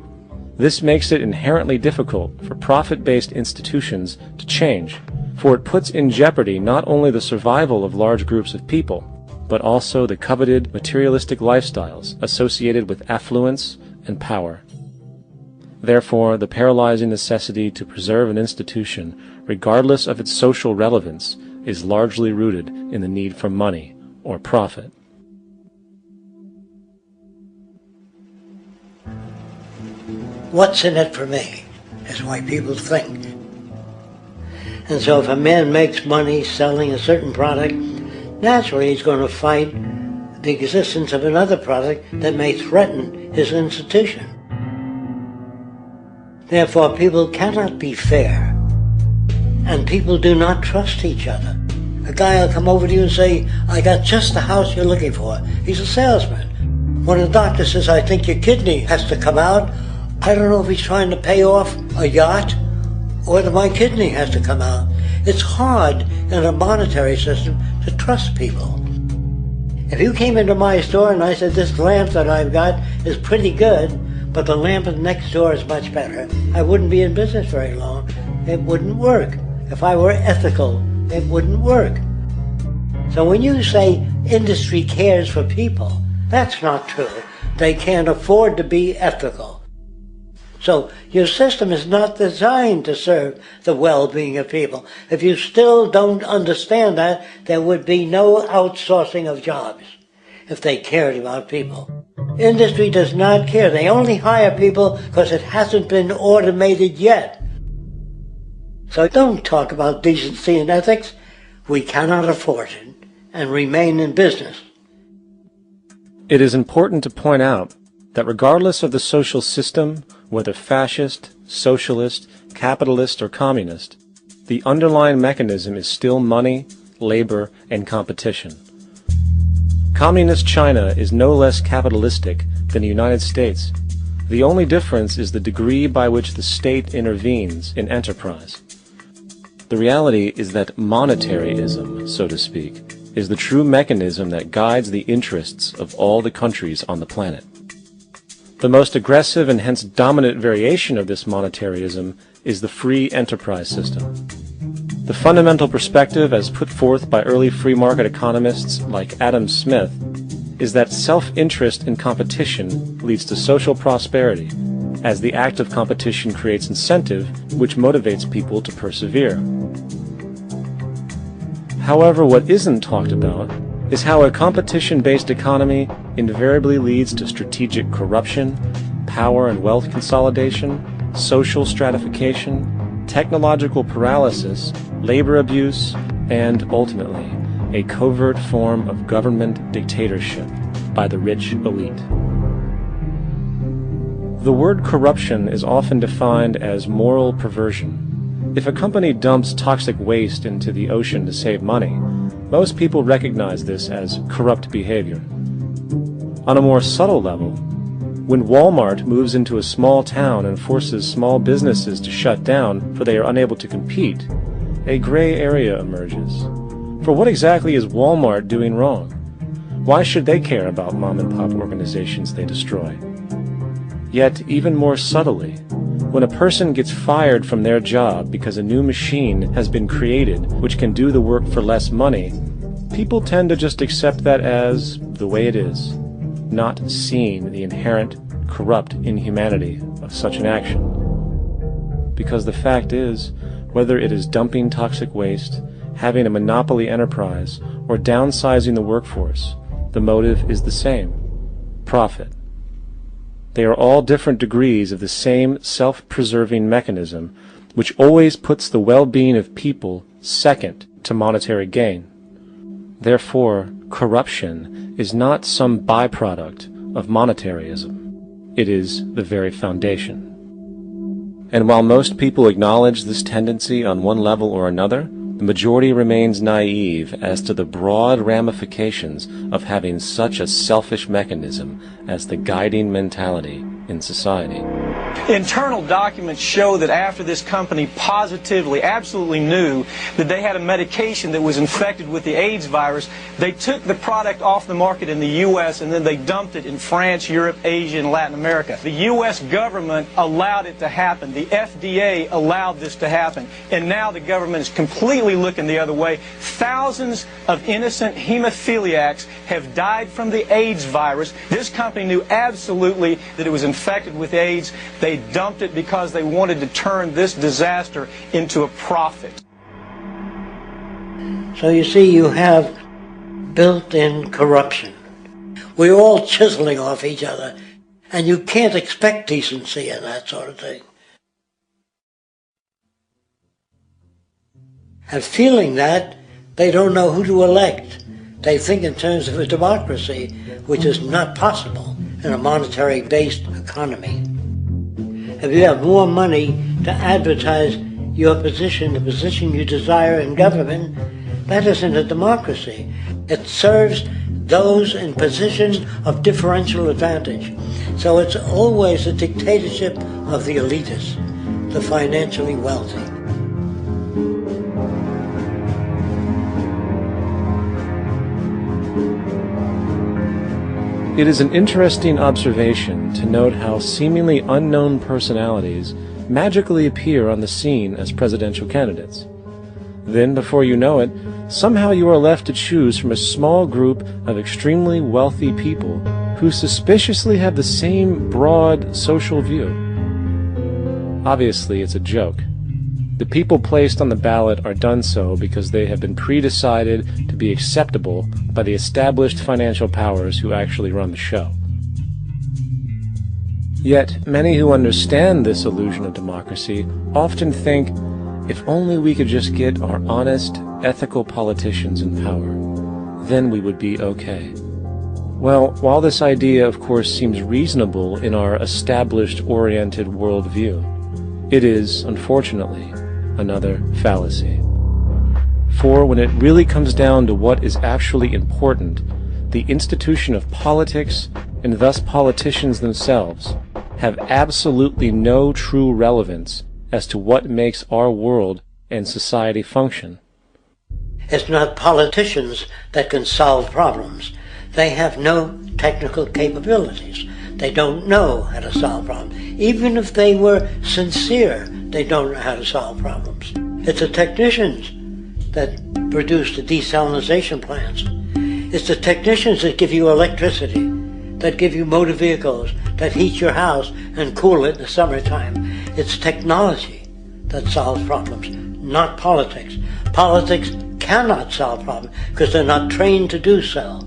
This makes it inherently difficult for profit-based institutions to change, for it puts in jeopardy not only the survival of large groups of people, but also the coveted materialistic lifestyles associated with affluence and power. Therefore, the paralyzing necessity to preserve an institution, regardless of its social relevance, is largely rooted in the need for money or profit. What's in it for me is why people think. And so if a man makes money selling a certain product, naturally he's going to fight the existence of another product that may threaten his institution. Therefore, people cannot be fair, and people do not trust each other. A guy will come over to you and say, I got just the house you're looking for. He's a salesman. When a doctor says, I think your kidney has to come out, I don't know if he's trying to pay off a yacht or that my kidney has to come out. It's hard in a monetary system to trust people. If you came into my store and I said, this lamp that I've got is pretty good, but the lamp next door is much better, I wouldn't be in business very long. It wouldn't work. If I were ethical, it wouldn't work. So when you say industry cares for people, that's not true. They can't afford to be ethical. So your system is not designed to serve the well-being of people. If you still don't understand that, there would be no outsourcing of jobs if they cared about people. Industry does not care. They only hire people because it hasn't been automated yet. So don't talk about decency and ethics. We cannot afford it and remain in business. It is important to point out that regardless of the social system, whether fascist, socialist, capitalist, or communist, the underlying mechanism is still money, labor, and competition. Communist China is no less capitalistic than the United States. The only difference is the degree by which the state intervenes in enterprise. The reality is that monetaryism, so to speak, is the true mechanism that guides the interests of all the countries on the planet. The most aggressive and hence dominant variation of this monetaryism is the free enterprise system. The fundamental perspective as put forth by early free market economists like Adam Smith is that self-interest in competition leads to social prosperity, as the act of competition creates incentive which motivates people to persevere. However, what isn't talked about is how a competition-based economy invariably leads to strategic corruption, power and wealth consolidation, social stratification, technological paralysis, labor abuse, and, ultimately, a covert form of government dictatorship by the rich elite. The word corruption is often defined as moral perversion. If a company dumps toxic waste into the ocean to save money, most people recognize this as corrupt behavior. On a more subtle level, when Walmart moves into a small town and forces small businesses to shut down for they are unable to compete, a gray area emerges. For what exactly is Walmart doing wrong? Why should they care about mom-and-pop organizations they destroy? Yet, even more subtly, when a person gets fired from their job because a new machine has been created which can do the work for less money, people tend to just accept that as the way it is, not seeing the inherent, corrupt inhumanity of such an action. because the fact is, whether it is dumping toxic waste, having a monopoly enterprise, or downsizing the workforce, the motive is the same: profit. They are all different degrees of the same self-preserving mechanism, which always puts the well-being of people second to monetary gain. Therefore, corruption is not some byproduct of monetarism. It is the very foundation. And while most people acknowledge this tendency on one level or another, the majority remains naive as to the broad ramifications of having such a selfish mechanism as the guiding mentality in society. Internal documents show that after this company positively, absolutely knew that they had a medication that was infected with the AIDS virus, they took the product off the market in the U.S. and then they dumped it in France, Europe, Asia, and Latin America. The U.S. government allowed it to happen. The FDA allowed this to happen. And now the government is completely looking the other way. Thousands of innocent hemophiliacs have died from the AIDS virus. This company knew absolutely that it was infected with AIDS. They dumped it because they wanted to turn this disaster into a profit. So you see, you have built-in corruption. We're all chiseling off each other, and you can't expect decency and that sort of thing. And feeling that, they don't know who to elect. They think in terms of a democracy, which is not possible in a monetary-based economy. If you have more money to advertise your position, the position you desire in government, that isn't a democracy. It serves those in positions of differential advantage. So it's always a dictatorship of the elitists, the financially wealthy. It is an interesting observation to note how seemingly unknown personalities magically appear on the scene as presidential candidates. Then, before you know it, somehow you are left to choose from a small group of extremely wealthy people who suspiciously have the same broad social view. Obviously, it's a joke. The people placed on the ballot are done so because they have been pre-decided to be acceptable by the established financial powers who actually run the show. Yet, many who understand this illusion of democracy often think, if only we could just get our honest, ethical politicians in power, then we would be okay. Well, while this idea, of course, seems reasonable in our established-oriented worldview, it is, unfortunately, another fallacy. For when it really comes down to what is actually important, the institution of politics, and thus politicians themselves, have absolutely no true relevance as to what makes our world and society function. It's not politicians that can solve problems. They have no technical capabilities. They don't know how to solve problems. Even if they were sincere, they don't know how to solve problems. It's the technicians that produce the desalination plants. It's the technicians that give you electricity, that give you motor vehicles, that heat your house and cool it in the summertime. It's technology that solves problems, not politics. Politics cannot solve problems because they're not trained to do so.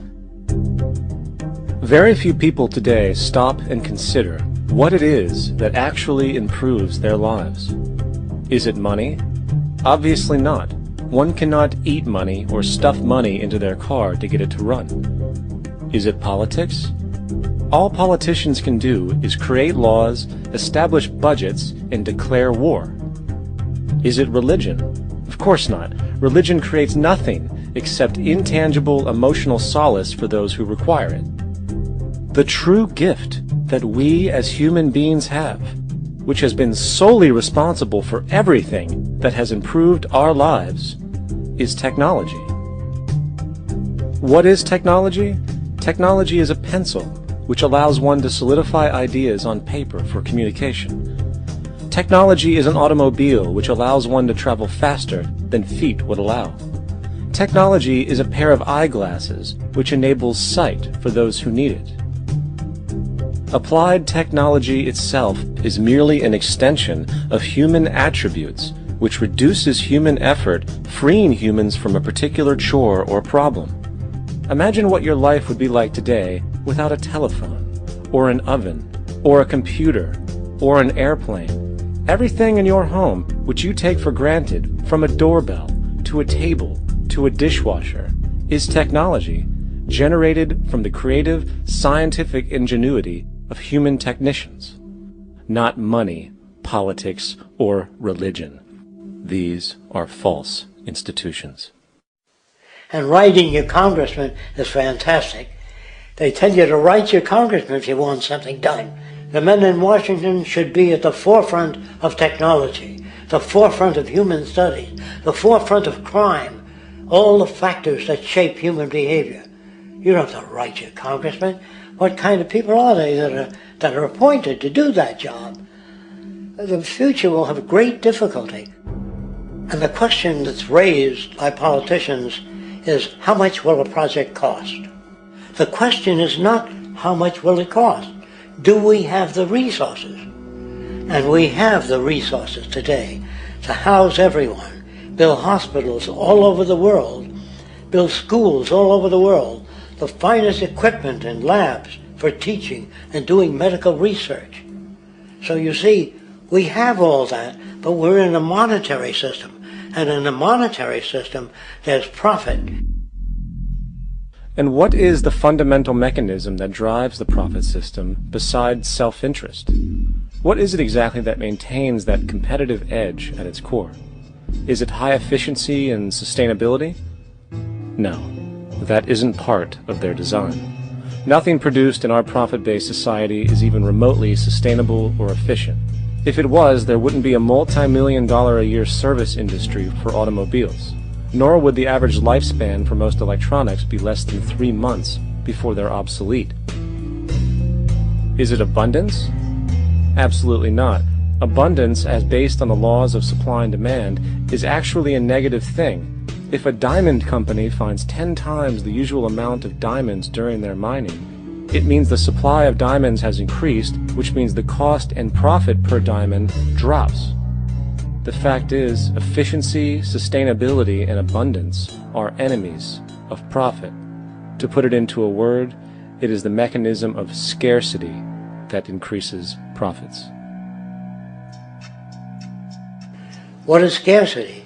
Very few people today stop and consider what it is that actually improves their lives. Is it money? Obviously not. One cannot eat money or stuff money into their car to get it to run. Is it politics? All politicians can do is create laws, establish budgets, and declare war. Is it religion? Of course not. Religion creates nothing except intangible emotional solace for those who require it. The true gift that we as human beings have, which has been solely responsible for everything that has improved our lives, is technology. What is technology? Technology is a pencil, which allows one to solidify ideas on paper for communication. Technology is an automobile, which allows one to travel faster than feet would allow. Technology is a pair of eyeglasses, which enables sight for those who need it. Applied technology itself is merely an extension of human attributes, which reduces human effort, freeing humans from a particular chore or problem. Imagine what your life would be like today without a telephone, or an oven, or a computer, or an airplane. Everything in your home, which you take for granted, from a doorbell, to a table, to a dishwasher, is technology generated from the creative, scientific ingenuity of human technicians, not money, politics, or religion. These are false institutions. And writing your congressman is fantastic. They tell you to write your congressman if you want something done. The men in Washington should be at the forefront of technology, the forefront of human studies, the forefront of crime, all the factors that shape human behavior. You don't have to write your congressman. What kind of people are they that are appointed to do that job? The future will have great difficulty. And the question that's raised by politicians is, how much will a project cost? The question is not how much will it cost. Do we have the resources? And we have the resources today to house everyone, build hospitals all over the world, build schools all over the world, the finest equipment and labs for teaching and doing medical research. So you see, we have all that, but we're in a monetary system. And in a monetary system, there's profit. And what is the fundamental mechanism that drives the profit system besides self-interest? What is it exactly that maintains that competitive edge at its core? Is it high efficiency and sustainability? No, that isn't part of their design. Nothing produced in our profit-based society is even remotely sustainable or efficient. If it was, there wouldn't be a multi-million-dollar-a-year service industry for automobiles, nor would the average lifespan for most electronics be less than 3 months before they're obsolete. Is it abundance? Absolutely not. Abundance, as based on the laws of supply and demand, is actually a negative thing. If a diamond company finds 10 times the usual amount of diamonds during their mining, it means the supply of diamonds has increased, which means the cost and profit per diamond drops. The fact is, efficiency, sustainability, and abundance are enemies of profit. To put it into a word, it is the mechanism of scarcity that increases profits. What is scarcity?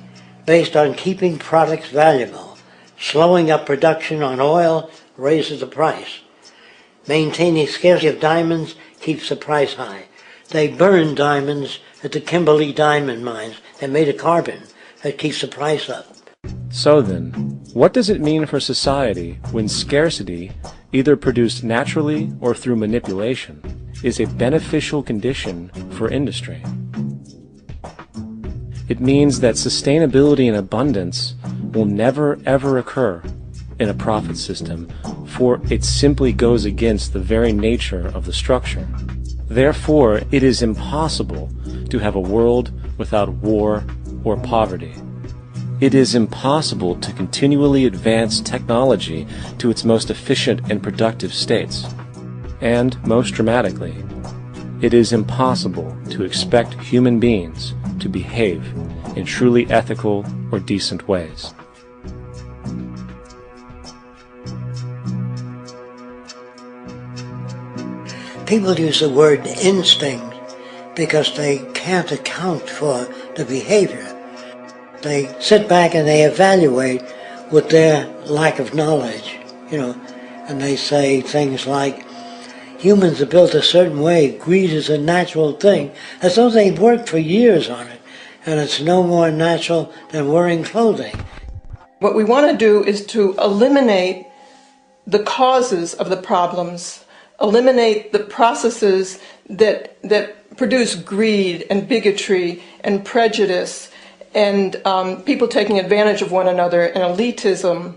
Based on keeping products valuable. Slowing up production on oil raises the price. Maintaining scarcity of diamonds keeps the price high. They burn diamonds at the Kimberley diamond mines. They made a carbon that keeps the price up. So then, what does it mean for society when scarcity, either produced naturally or through manipulation, is a beneficial condition for industry? It means that sustainability and abundance will never ever occur in a profit system, for it simply goes against the very nature of the structure. Therefore, it is impossible to have a world without war or poverty. It is impossible to continually advance technology to its most efficient and productive states. And, most dramatically, it is impossible to expect human beings to behave in truly ethical or decent ways. People use the word instinct because they can't account for the behavior. They sit back and they evaluate with their lack of knowledge, and they say things like, humans are built a certain way, greed is a natural thing, as though they've worked for years on it, and it's no more natural than wearing clothing. What we want to do is to eliminate the causes of the problems, eliminate the processes that produce greed and bigotry and prejudice and people taking advantage of one another and elitism,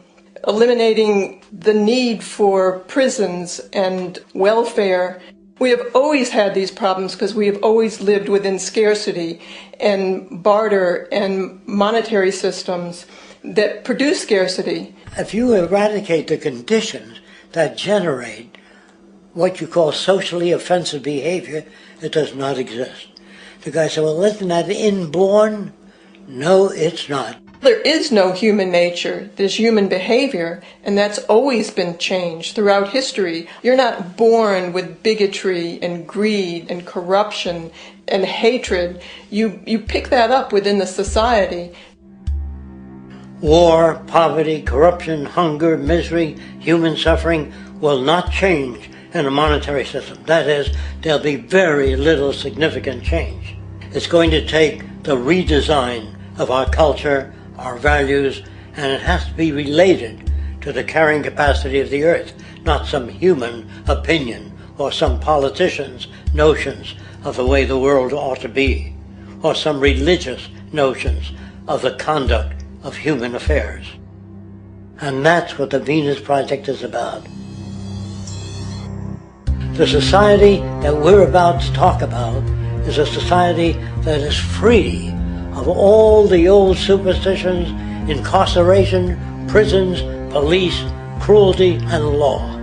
eliminating the need for prisons and welfare. We have always had these problems because we have always lived within scarcity and barter and monetary systems that produce scarcity. If you eradicate the conditions that generate what you call socially offensive behavior, it does not exist. The guy said, well, isn't that inborn? No, it's not. There is no human nature. There's human behavior, and that's always been changed throughout history. You're not born with bigotry and greed and corruption and hatred. You pick that up within the society. War, poverty, corruption, hunger, misery, human suffering will not change in a monetary system. That is, there'll be very little significant change. It's going to take the redesign of our culture, our values, and it has to be related to the carrying capacity of the earth, not some human opinion or some politician's notions of the way the world ought to be, or some religious notions of the conduct of human affairs. And that's what the Venus Project is about. The society that we're about to talk about is a society that is free of all the old superstitions, incarceration, prisons, police, cruelty, and law.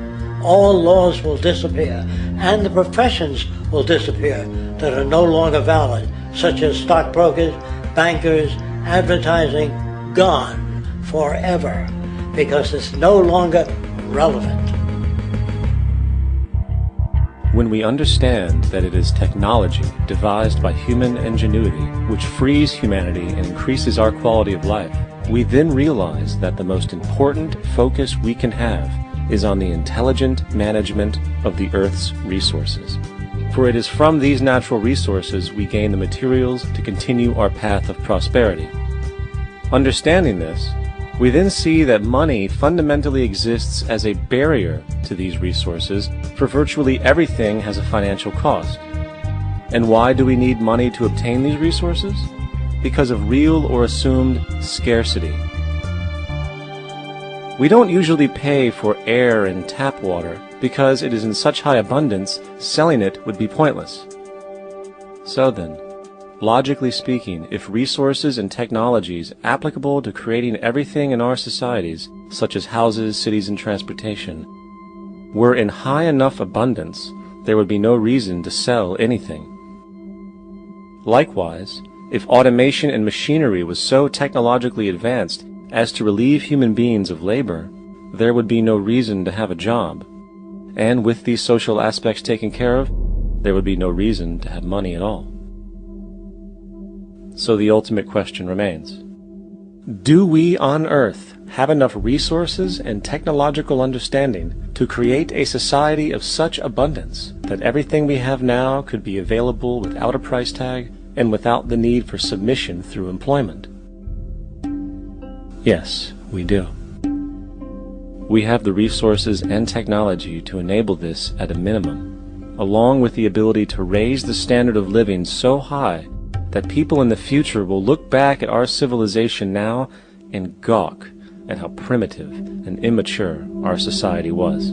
All laws will disappear, and the professions will disappear that are no longer valid, such as stockbrokers, bankers, advertising, gone forever, because it's no longer relevant. When we understand that it is technology devised by human ingenuity which frees humanity and increases our quality of life, we then realize that the most important focus we can have is on the intelligent management of the Earth's resources. For it is from these natural resources we gain the materials to continue our path of prosperity. Understanding this, we then see that money fundamentally exists as a barrier to these resources, for virtually everything has a financial cost. And why do we need money to obtain these resources? Because of real or assumed scarcity. We don't usually pay for air and tap water because it is in such high abundance, selling it would be pointless. So then, logically speaking, if resources and technologies applicable to creating everything in our societies, such as houses, cities, and transportation, were in high enough abundance, there would be no reason to sell anything. Likewise, if automation and machinery was so technologically advanced as to relieve human beings of labor, there would be no reason to have a job. And with these social aspects taken care of, there would be no reason to have money at all. So the ultimate question remains. Do we on Earth have enough resources and technological understanding to create a society of such abundance that everything we have now could be available without a price tag and without the need for submission through employment? Yes, we do. We have the resources and technology to enable this at a minimum, along with the ability to raise the standard of living so high that people in the future will look back at our civilization now and gawk at how primitive and immature our society was.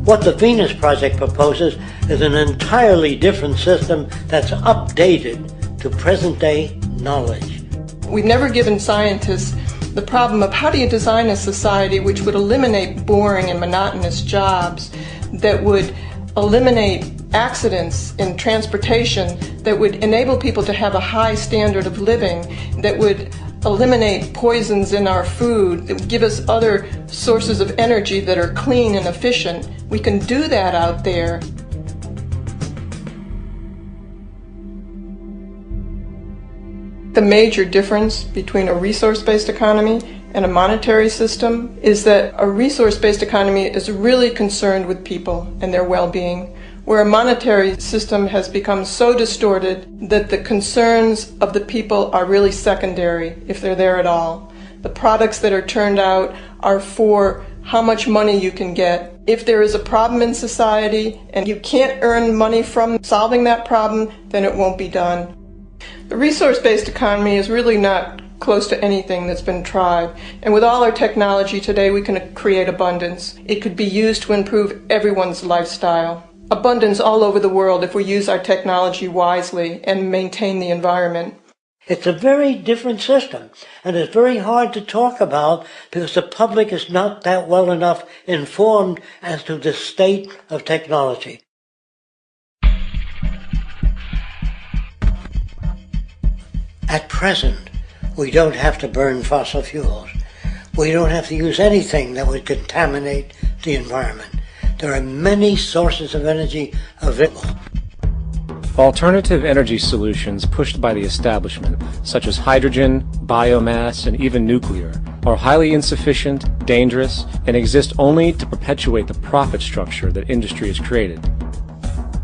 What the Venus Project proposes is an entirely different system that's updated to present-day knowledge. We've never given scientists the problem of how do you design a society which would eliminate boring and monotonous jobs, that would eliminate accidents in transportation, that would enable people to have a high standard of living, that would eliminate poisons in our food, that would give us other sources of energy that are clean and efficient. We can do that out there. The major difference between a resource-based economy and a monetary system is that a resource-based economy is really concerned with people and their well-being, where a monetary system has become so distorted that the concerns of the people are really secondary, if they're there at all. The products that are turned out are for how much money you can get. If there is a problem in society and you can't earn money from solving that problem, then it won't be done. The resource-based economy is really not close to anything that's been tried. And with all our technology today, we can create abundance. It could be used to improve everyone's lifestyle. Abundance all over the world if we use our technology wisely and maintain the environment. It's a very different system, and it's very hard to talk about because the public is not that well enough informed as to the state of technology. At present, we don't have to burn fossil fuels. We don't have to use anything that would contaminate the environment. There are many sources of energy available. Alternative energy solutions pushed by the establishment, such as hydrogen, biomass, and even nuclear, are highly insufficient, dangerous, and exist only to perpetuate the profit structure that industry has created.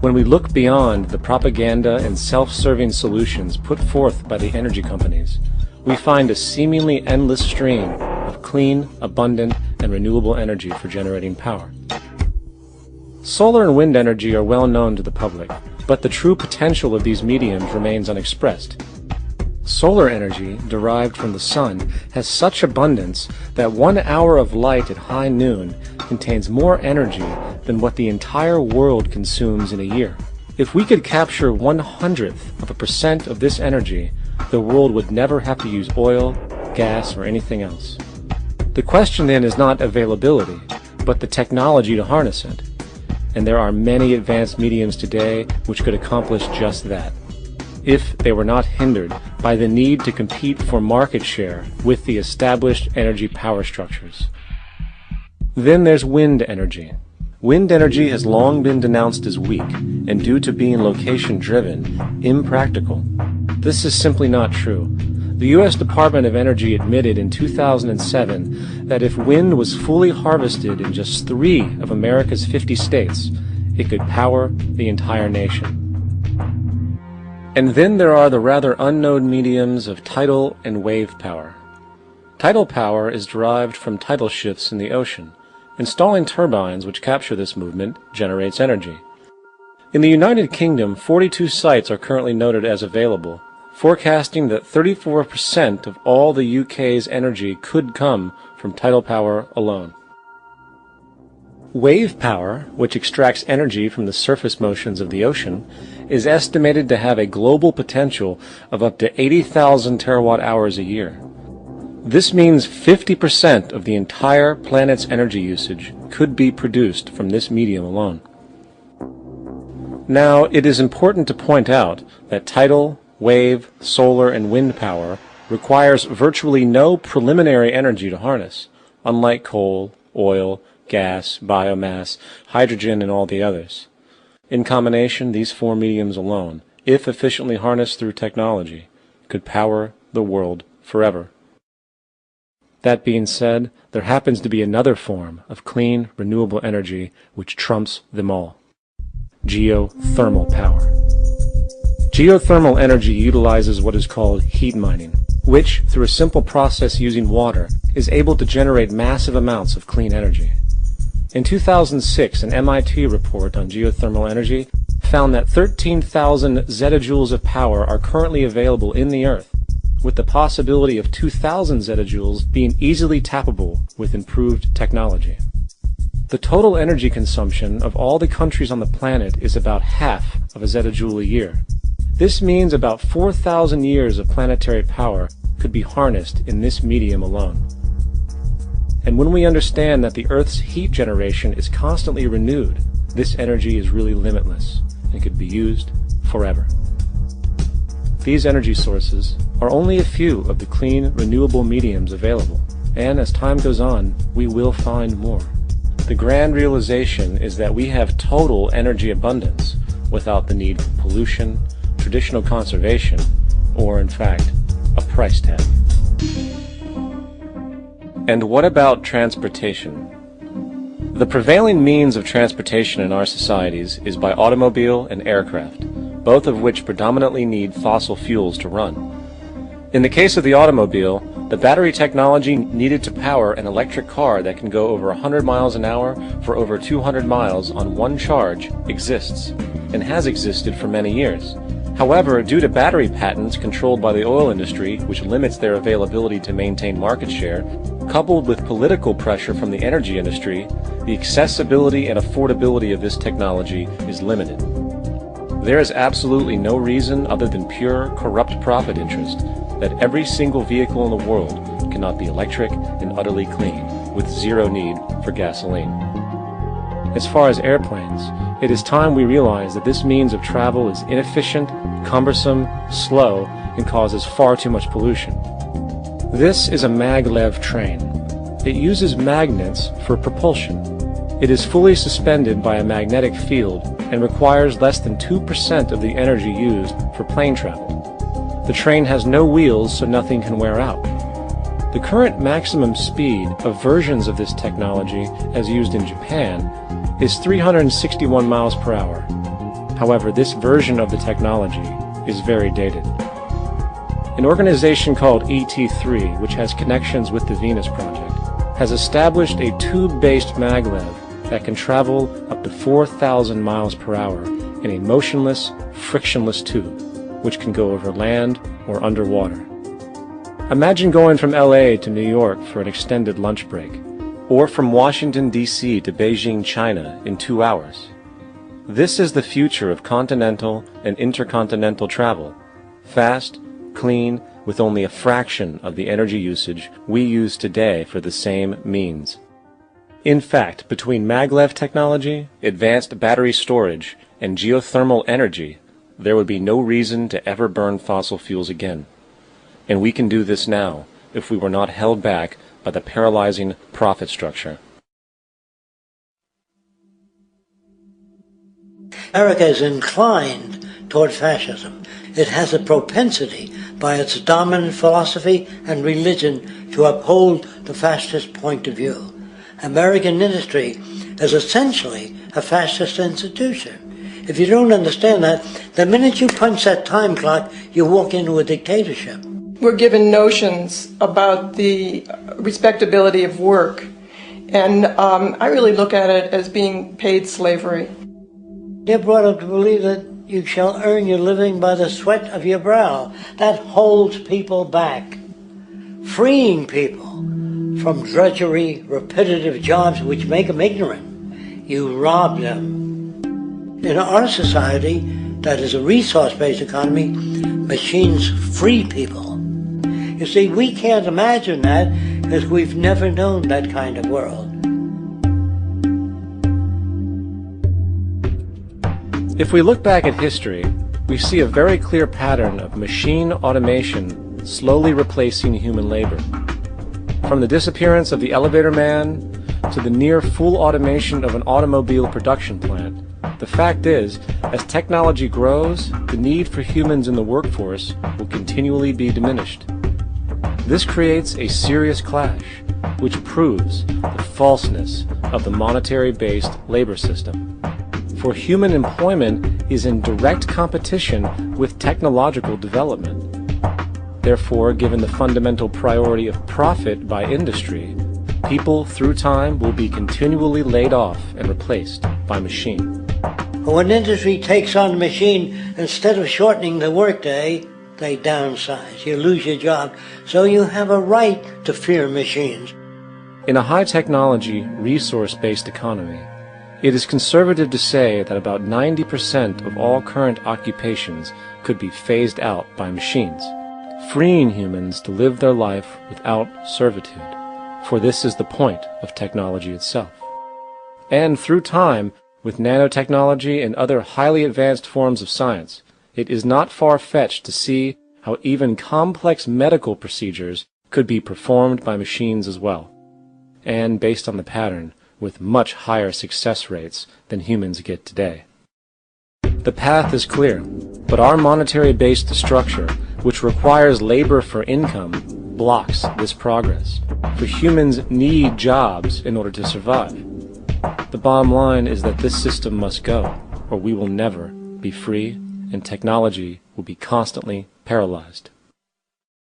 When we look beyond the propaganda and self-serving solutions put forth by the energy companies, we find a seemingly endless stream of clean, abundant, and renewable energy for generating power. Solar and wind energy are well known to the public, but the true potential of these mediums remains unexpressed. Solar energy, derived from the sun, has such abundance that 1 hour of light at high noon contains more energy than what the entire world consumes in a year. If we could capture 1/100% of this energy, the world would never have to use oil, gas, or anything else. The question then is not availability, but the technology to harness it. And there are many advanced mediums today which could accomplish just that, if they were not hindered by the need to compete for market share with the established energy power structures. Then there's wind energy. Wind energy has long been denounced as weak, and due to being location-driven, impractical. This is simply not true. The U.S. Department of Energy admitted in 2007 that if wind was fully harvested in just 3 of America's 50 states, it could power the entire nation. And then there are the rather unknown mediums of tidal and wave power. Tidal power is derived from tidal shifts in the ocean. Installing turbines which capture this movement generates energy. In the United Kingdom, 42 sites are currently noted as available, forecasting that 34% of all the UK's energy could come from tidal power alone. Wave power, which extracts energy from the surface motions of the ocean, is estimated to have a global potential of up to 80,000 terawatt-hours a year. This means 50% of the entire planet's energy usage could be produced from this medium alone. Now, it is important to point out that tidal, wave, solar, and wind power requires virtually no preliminary energy to harness, unlike coal, oil, gas, biomass, hydrogen, and all the others. In combination, these 4 mediums alone, if efficiently harnessed through technology, could power the world forever. That being said, there happens to be another form of clean, renewable energy which trumps them all: geothermal power. Geothermal energy utilizes what is called heat mining, which, through a simple process using water, is able to generate massive amounts of clean energy. In 2006, an MIT report on geothermal energy found that 13,000 zettajoules of power are currently available in the Earth, with the possibility of 2,000 zettajoules being easily tappable with improved technology. The total energy consumption of all the countries on the planet is about half of a zettajoule a year. This means about 4,000 years of planetary power could be harnessed in this medium alone. And when we understand that the Earth's heat generation is constantly renewed, this energy is really limitless and could be used forever. These energy sources are only a few of the clean, renewable mediums available, and as time goes on, we will find more. The grand realization is that we have total energy abundance without the need for pollution, traditional conservation, or in fact, a price tag. And what about transportation? The prevailing means of transportation in our societies is by automobile and aircraft, both of which predominantly need fossil fuels to run. In the case of the automobile, the battery technology needed to power an electric car that can go over 100 miles an hour for over 200 miles on one charge exists, and has existed for many years. However, due to battery patents controlled by the oil industry, which limits their availability to maintain market share, coupled with political pressure from the energy industry, the accessibility and affordability of this technology is limited. There is absolutely no reason other than pure, corrupt profit interest that every single vehicle in the world cannot be electric and utterly clean, with zero need for gasoline. As far as airplanes, it is time we realize that this means of travel is inefficient, cumbersome, slow, and causes far too much pollution. This is a maglev train. It uses magnets for propulsion. It is fully suspended by a magnetic field and requires less than 2% of the energy used for plane travel. The train has no wheels, so nothing can wear out. The current maximum speed of versions of this technology, as used in Japan, is 361 miles per hour. However, this version of the technology is very dated. An organization called ET3, which has connections with the Venus Project, has established a tube-based maglev that can travel up to 4,000 miles per hour in a motionless, frictionless tube, which can go over land or underwater. Imagine going from LA to New York for an extended lunch break, or from Washington, D.C. to Beijing, China in 2 hours. This is the future of continental and intercontinental travel, fast, clean, with only a fraction of the energy usage we use today for the same means. In fact, between maglev technology, advanced battery storage, and geothermal energy, there would be no reason to ever burn fossil fuels again. And we can do this now if we were not held back by the paralyzing profit structure. America is inclined toward fascism. It has a propensity by its dominant philosophy and religion to uphold the fascist point of view. American industry is essentially a fascist institution. If you don't understand that, the minute you punch that time clock, you walk into a dictatorship. We're given notions about the respectability of work, and I really look at it as being paid slavery. You're brought up to believe that you shall earn your living by the sweat of your brow. That holds people back, freeing people from drudgery, repetitive jobs which make them ignorant. You rob them. In our society, that is a resource-based economy, machines free people. You see, we can't imagine that because we've never known that kind of world. If we look back at history, we see a very clear pattern of machine automation slowly replacing human labor. From the disappearance of the elevator man to the near full automation of an automobile production plant, the fact is, as technology grows, the need for humans in the workforce will continually be diminished. This creates a serious clash, which proves the falseness of the monetary-based labor system. For human employment is in direct competition with technological development. Therefore, given the fundamental priority of profit by industry, people through time will be continually laid off and replaced by machine. When industry takes on the machine, instead of shortening the workday, they downsize. You lose your job, so you have a right to fear machines. In a high-technology, resource-based economy, it is conservative to say that about 90% of all current occupations could be phased out by machines, freeing humans to live their life without servitude, for this is the point of technology itself. And through time, with nanotechnology and other highly advanced forms of science, it is not far-fetched to see how even complex medical procedures could be performed by machines as well, and based on the pattern, with much higher success rates than humans get today. The path is clear, but our monetary-based structure, which requires labor for income, blocks this progress, for humans need jobs in order to survive. The bottom line is that this system must go, or we will never be free, and technology will be constantly paralyzed.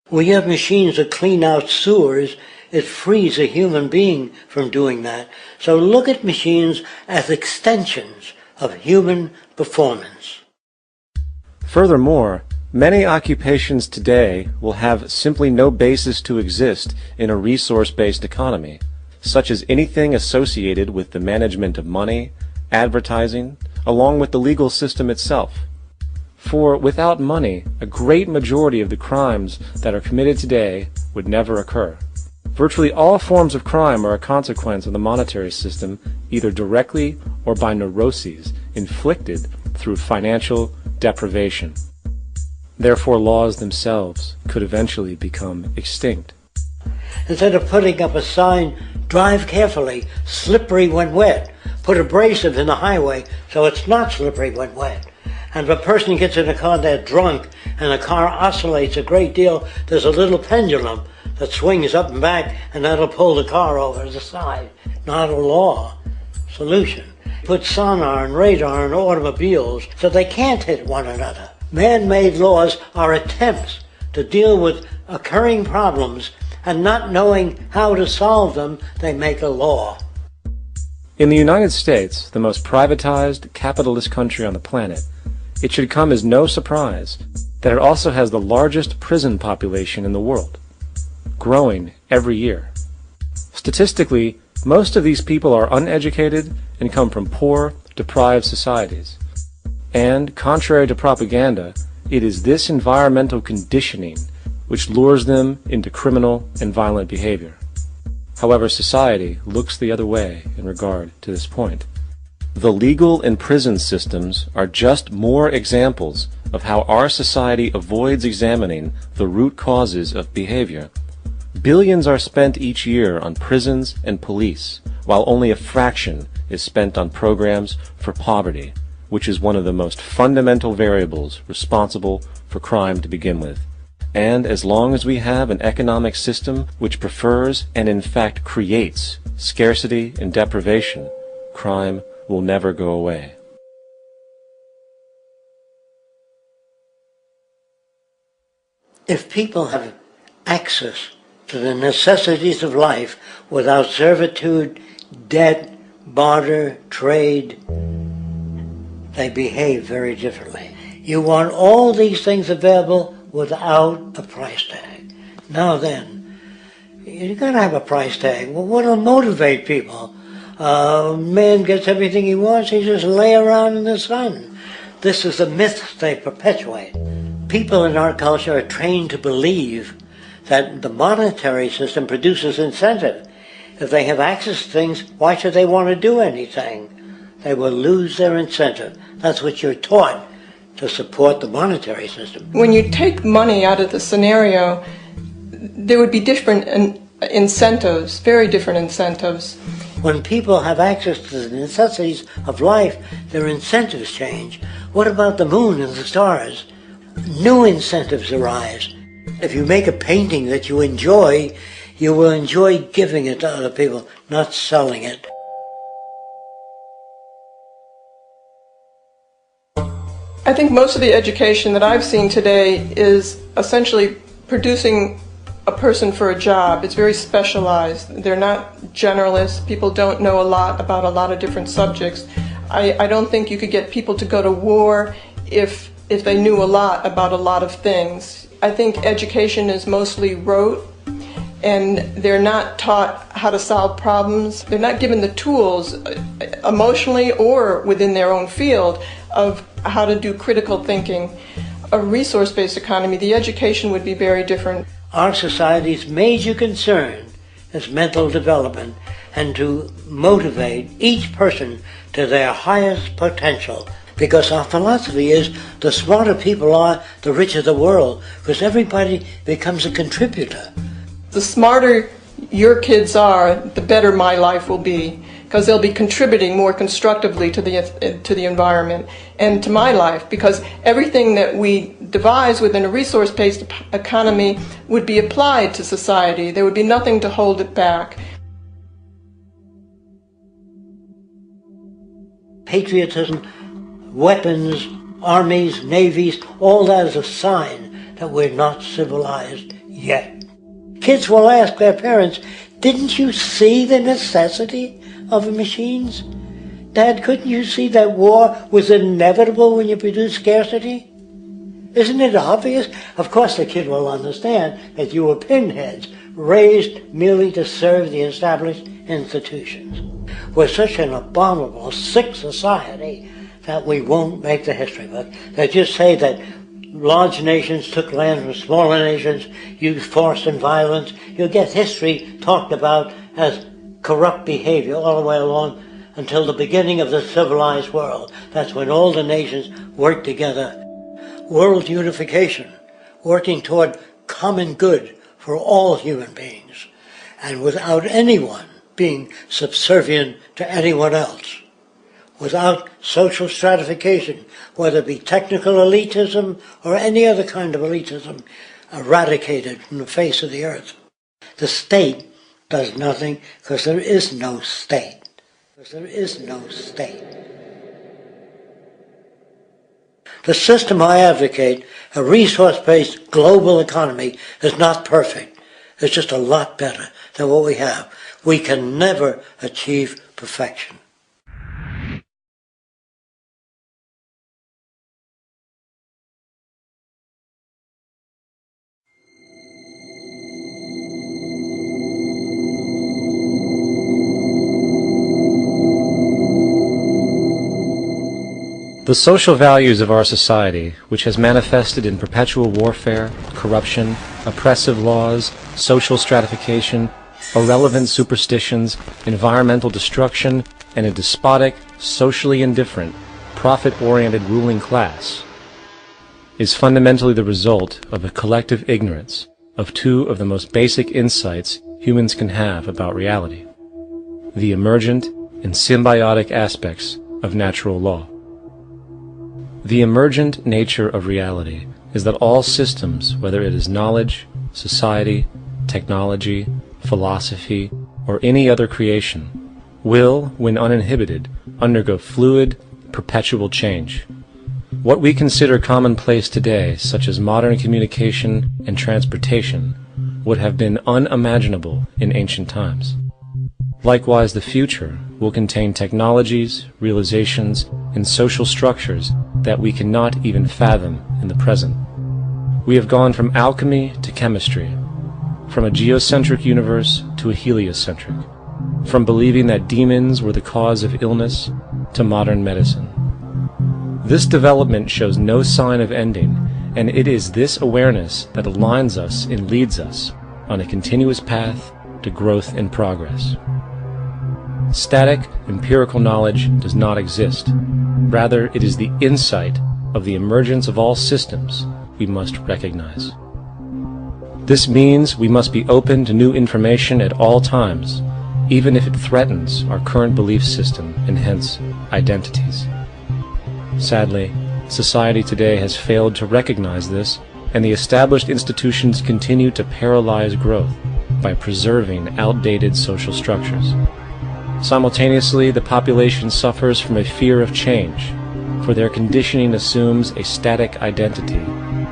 When you have machines that clean out sewers, it frees a human being from doing that. So look at machines as extensions of human performance. Furthermore, many occupations today will have simply no basis to exist in a resource-based economy, such as anything associated with the management of money, advertising, along with the legal system itself. For without money, a great majority of the crimes that are committed today would never occur. Virtually all forms of crime are a consequence of the monetary system, either directly or by neuroses inflicted through financial deprivation. Therefore, laws themselves could eventually become extinct. Instead of putting up a sign, drive carefully, slippery when wet, put abrasive in the highway so it's not slippery when wet. And if a person gets in a car, they're drunk, and the car oscillates a great deal, there's a little pendulum that swings up and back, and that'll pull the car over to the side. Not a law solution. Put sonar and radar in automobiles so they can't hit one another. Man-made laws are attempts to deal with occurring problems, and not knowing how to solve them, they make a law. In the United States, the most privatized, capitalist country on the planet, it should come as no surprise that it also has the largest prison population in the world, growing every year. Statistically, most of these people are uneducated and come from poor, deprived societies. And, contrary to propaganda, it is this environmental conditioning which lures them into criminal and violent behavior. However, society looks the other way in regard to this point. The legal and prison systems are just more examples of how our society avoids examining the root causes of behavior. Billions are spent each year on prisons and police, while only a fraction is spent on programs for poverty, which is one of the most fundamental variables responsible for crime to begin with. And as long as we have an economic system which prefers and in fact creates scarcity and deprivation, crime will never go away. If people have access to the necessities of life without servitude, debt, barter, trade, they behave very differently. You want all these things available without a price tag. Now then, you're going to have a price tag. Well, what'll motivate people? Man gets everything he wants, he just lay around in the sun. This is the myth they perpetuate. People in our culture are trained to believe that the monetary system produces incentive. If they have access to things, why should they want to do anything? They will lose their incentive. That's what you're taught to support the monetary system. When you take money out of the scenario, there would be different incentives, very different incentives. When people have access to the necessities of life, their incentives change. What about the moon and the stars? New incentives arise. If you make a painting that you enjoy, you will enjoy giving it to other people, not selling it. I think most of the education that I've seen today is essentially producing a person for a job. It's very specialized. They're not generalists. People don't know a lot about a lot of different subjects. I don't think you could get people to go to war if they knew a lot about a lot of things. I think education is mostly rote, and they're not taught how to solve problems. They're not given the tools, emotionally or within their own field, of how to do critical thinking. A resource-based economy, the education would be very different. Our society's major concern is mental development and to motivate each person to their highest potential. Because our philosophy is the smarter people are, the richer the world, because everybody becomes a contributor. The smarter your kids are, the better my life will be, because they'll be contributing more constructively to the environment and to my life, because everything that we devise within a resource-based economy would be applied to society. There would be nothing to hold it back. Patriotism, weapons, armies, navies, all that is a sign that we're not civilized yet. Kids will ask their parents, didn't you see the necessity of machines? Dad, couldn't you see that war was inevitable when you produce scarcity? Isn't it obvious? Of course the kid will understand that you were pinheads, raised merely to serve the established institutions. We're such an abominable, sick society that we won't make the history book. They just say that large nations took land from smaller nations, used force and violence. You'll get history talked about as corrupt behavior all the way along until the beginning of the civilized world. That's when all the nations work together. World unification, working toward common good for all human beings, and without anyone being subservient to anyone else, without social stratification, whether it be technical elitism or any other kind of elitism, eradicated from the face of the earth. The state does nothing because there is no state. There is no state. The system I advocate, a resource-based global economy, is not perfect. It's just a lot better than what we have. We can never achieve perfection. The social values of our society, which has manifested in perpetual warfare, corruption, oppressive laws, social stratification, irrelevant superstitions, environmental destruction, and a despotic, socially indifferent, profit-oriented ruling class, is fundamentally the result of a collective ignorance of two of the most basic insights humans can have about reality: the emergent and symbiotic aspects of natural law. The emergent nature of reality is that all systems, whether it is knowledge, society, technology, philosophy, or any other creation, will, when uninhibited, undergo fluid, perpetual change. What we consider commonplace today, such as modern communication and transportation, would have been unimaginable in ancient times. Likewise, the future will contain technologies, realizations, and social structures that we cannot even fathom in the present. We have gone from alchemy to chemistry, from a geocentric universe to a heliocentric, from believing that demons were the cause of illness to modern medicine. This development shows no sign of ending, and it is this awareness that aligns us and leads us on a continuous path to growth and progress. Static, empirical knowledge does not exist. Rather, it is the insight of the emergence of all systems we must recognize. This means we must be open to new information at all times, even if it threatens our current belief system and hence identities. Sadly, society today has failed to recognize this, and the established institutions continue to paralyze growth by preserving outdated social structures. Simultaneously, the population suffers from a fear of change, for their conditioning assumes a static identity,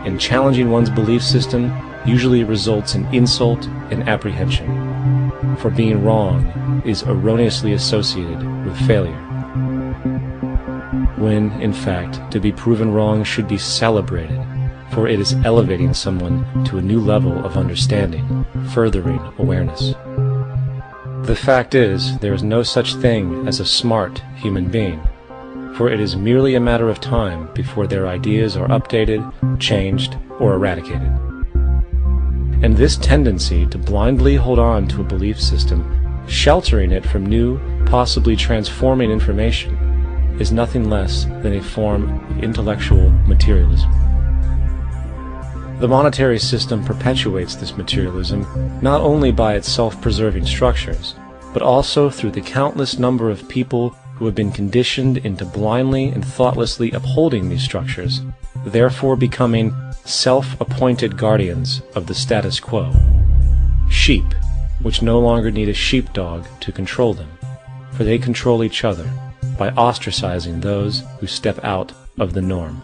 and challenging one's belief system usually results in insult and apprehension, for being wrong is erroneously associated with failure, when, in fact, to be proven wrong should be celebrated, for it is elevating someone to a new level of understanding, furthering awareness. The fact is, there is no such thing as a smart human being, for it is merely a matter of time before their ideas are updated, changed, or eradicated. And this tendency to blindly hold on to a belief system, sheltering it from new, possibly transforming information, is nothing less than a form of intellectual materialism. The monetary system perpetuates this materialism not only by its self-preserving structures, but also through the countless number of people who have been conditioned into blindly and thoughtlessly upholding these structures, therefore becoming self-appointed guardians of the status quo. Sheep, which no longer need a sheepdog to control them, for they control each other by ostracizing those who step out of the norm.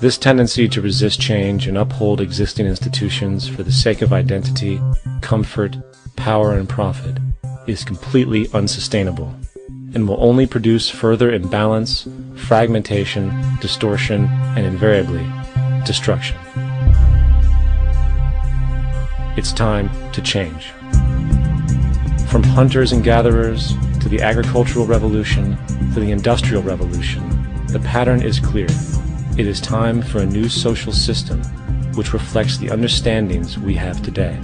This tendency to resist change and uphold existing institutions for the sake of identity, comfort, power, and profit is completely unsustainable and will only produce further imbalance, fragmentation, distortion, and invariably, destruction. It's time to change. From hunters and gatherers to the agricultural revolution to the industrial revolution, the pattern is clear. It is time for a new social system which reflects the understandings we have today.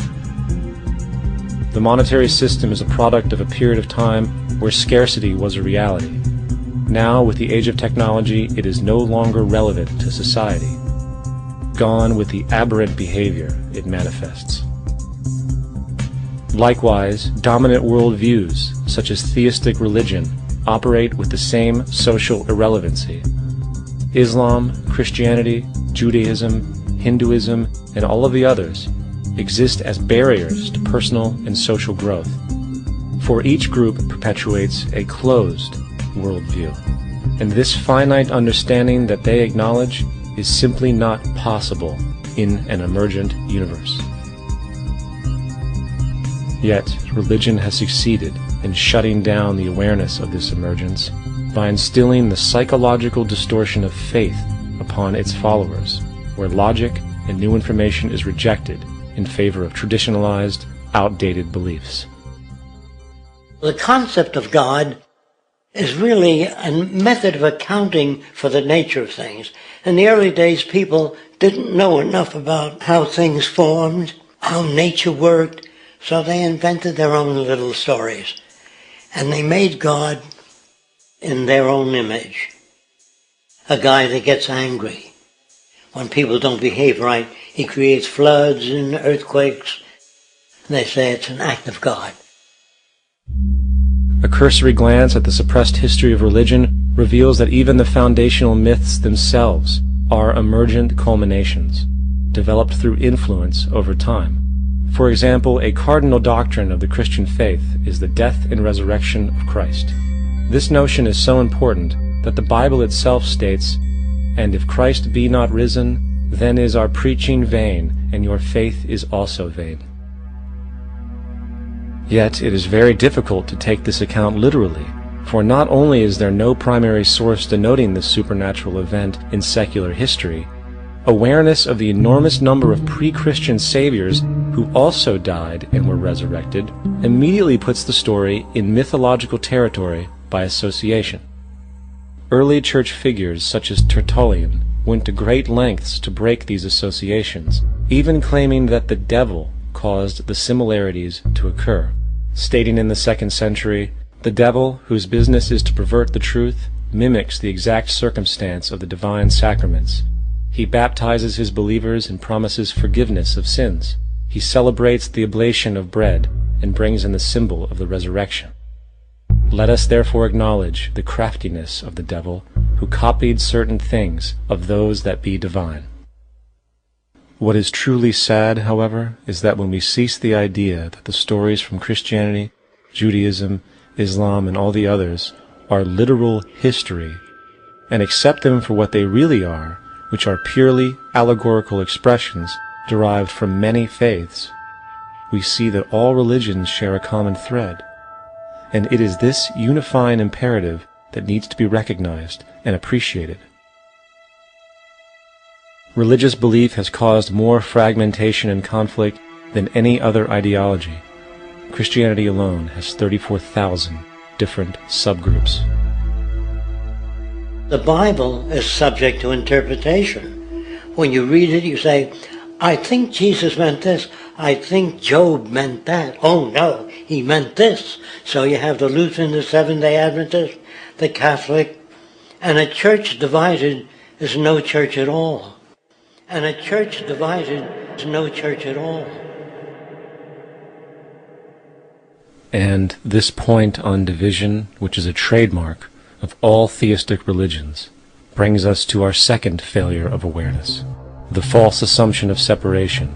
The monetary system is a product of a period of time where scarcity was a reality. Now, with the age of technology, it is no longer relevant to society. Gone with the aberrant behavior it manifests. Likewise, dominant worldviews, such as theistic religion, operate with the same social irrelevancy. Islam, Christianity, Judaism, Hinduism, and all of the others exist as barriers to personal and social growth, for each group perpetuates a closed worldview, and this finite understanding that they acknowledge is simply not possible in an emergent universe. Yet, religion has succeeded in shutting down the awareness of this emergence by instilling the psychological distortion of faith upon its followers, where logic and new information is rejected in favor of traditionalized, outdated beliefs. The concept of God is really a method of accounting for the nature of things. In the early days, people didn't know enough about how things formed, how nature worked, so they invented their own little stories. And they made God in their own image. A guy that gets angry. When people don't behave right, he creates floods and earthquakes. They say it's an act of God. A cursory glance at the suppressed history of religion reveals that even the foundational myths themselves are emergent culminations, developed through influence over time. For example, a cardinal doctrine of the Christian faith is the death and resurrection of Christ. This notion is so important that the Bible itself states, "And if Christ be not risen, then is our preaching vain, and your faith is also vain." Yet it is very difficult to take this account literally, for not only is there no primary source denoting this supernatural event in secular history, awareness of the enormous number of pre-Christian saviors who also died and were resurrected immediately puts the story in mythological territory by association. Early church figures such as Tertullian went to great lengths to break these associations, even claiming that the devil caused the similarities to occur, stating in the 2nd century, "The devil, whose business is to pervert the truth, mimics the exact circumstance of the divine sacraments. He baptizes his believers and promises forgiveness of sins. He celebrates the oblation of bread and brings in the symbol of the resurrection. Let us therefore acknowledge the craftiness of the devil, who copied certain things of those that be divine." What is truly sad, however, is that when we cease the idea that the stories from Christianity, Judaism, Islam, and all the others are literal history, and accept them for what they really are, which are purely allegorical expressions derived from many faiths, we see that all religions share a common thread, and it is this unifying imperative that needs to be recognized and appreciated. Religious belief has caused more fragmentation and conflict than any other ideology. Christianity alone has 34,000 different subgroups. The Bible is subject to interpretation. When you read it, you say, I think Jesus meant this. I think Job meant that. Oh no, he meant this. So you have the Lutheran, the Seventh-day Adventist, the Catholic, and a church divided is no church at all. And a church divided is no church at all. And this point on division, which is a trademark of all theistic religions, brings us to our second failure of awareness, the false assumption of separation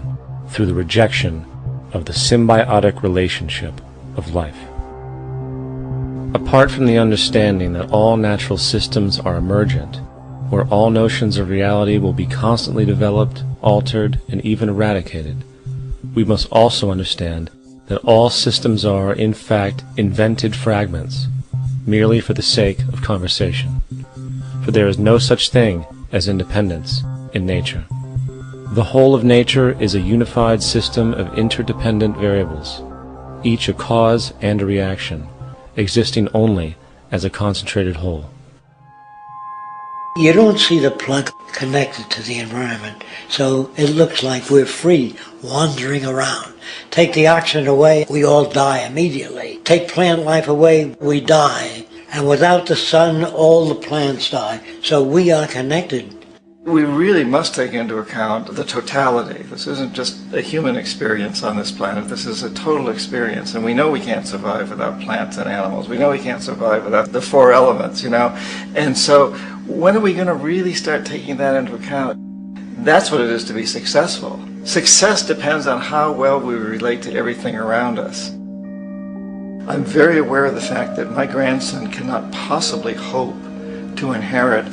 through the rejection of the symbiotic relationship of life. Apart from the understanding that all natural systems are emergent, where all notions of reality will be constantly developed, altered, and even eradicated, we must also understand that all systems are, in fact, invented fragments, merely for the sake of conversation. For there is no such thing as independence in nature. The whole of nature is a unified system of interdependent variables, each a cause and a reaction, existing only as a concentrated whole. You don't see the plug connected to the environment, so it looks like we're free, wandering around. Take the oxygen away, we all die immediately. Take plant life away, we die. And without the sun, all the plants die. So we are connected. We really must take into account the totality. This isn't just a human experience on this planet. This is a total experience. And we know we can't survive without plants and animals. We know we can't survive without the four elements, you know. And so when are we going to really start taking that into account? That's what it is to be successful. Success depends on how well we relate to everything around us. I'm very aware of the fact that my grandson cannot possibly hope to inherit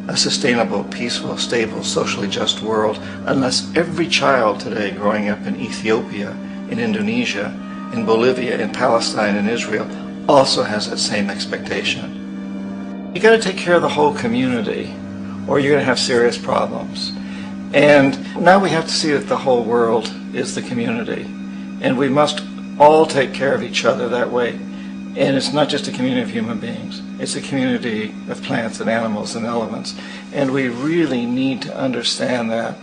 a sustainable, peaceful, stable, socially just world unless every child today growing up in Ethiopia, in Indonesia, in Bolivia, in Palestine, in Israel also has that same expectation. You got to take care of the whole community or you're going to have serious problems. And now we have to see that the whole world is the community. And we must all take care of each other that way. And it's not just a community of human beings. It's a community of plants and animals and elements. And we really need to understand that.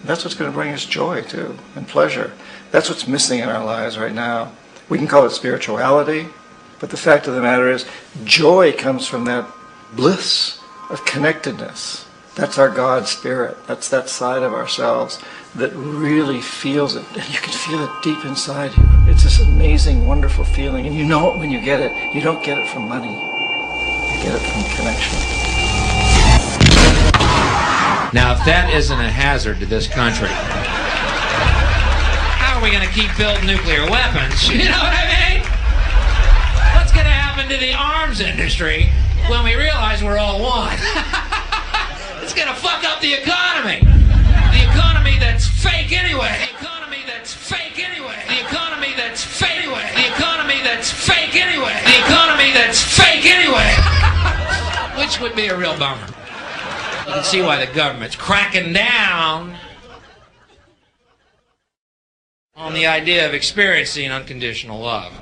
That's what's going to bring us joy, too, and pleasure. That's what's missing in our lives right now. We can call it spirituality, but the fact of the matter is, joy comes from that bliss of connectedness. That's our God spirit. That's that side of ourselves that really feels it. And you can feel it deep inside you. It's this amazing, wonderful feeling. And you know it when you get it. You don't get it from money. You get it from connection. Now, if that isn't a hazard to this country, how are we going to keep building nuclear weapons? You know what I mean? What's going to happen to the arms industry when we realize we're all one? It's going to fuck up the economy. The economy that's fake anyway. The economy that's fake anyway. The economy that's fake anyway. The economy that's fake anyway. The economy that's fake anyway. Which would be a real bummer. You can see why the government's cracking down on the idea of experiencing unconditional love.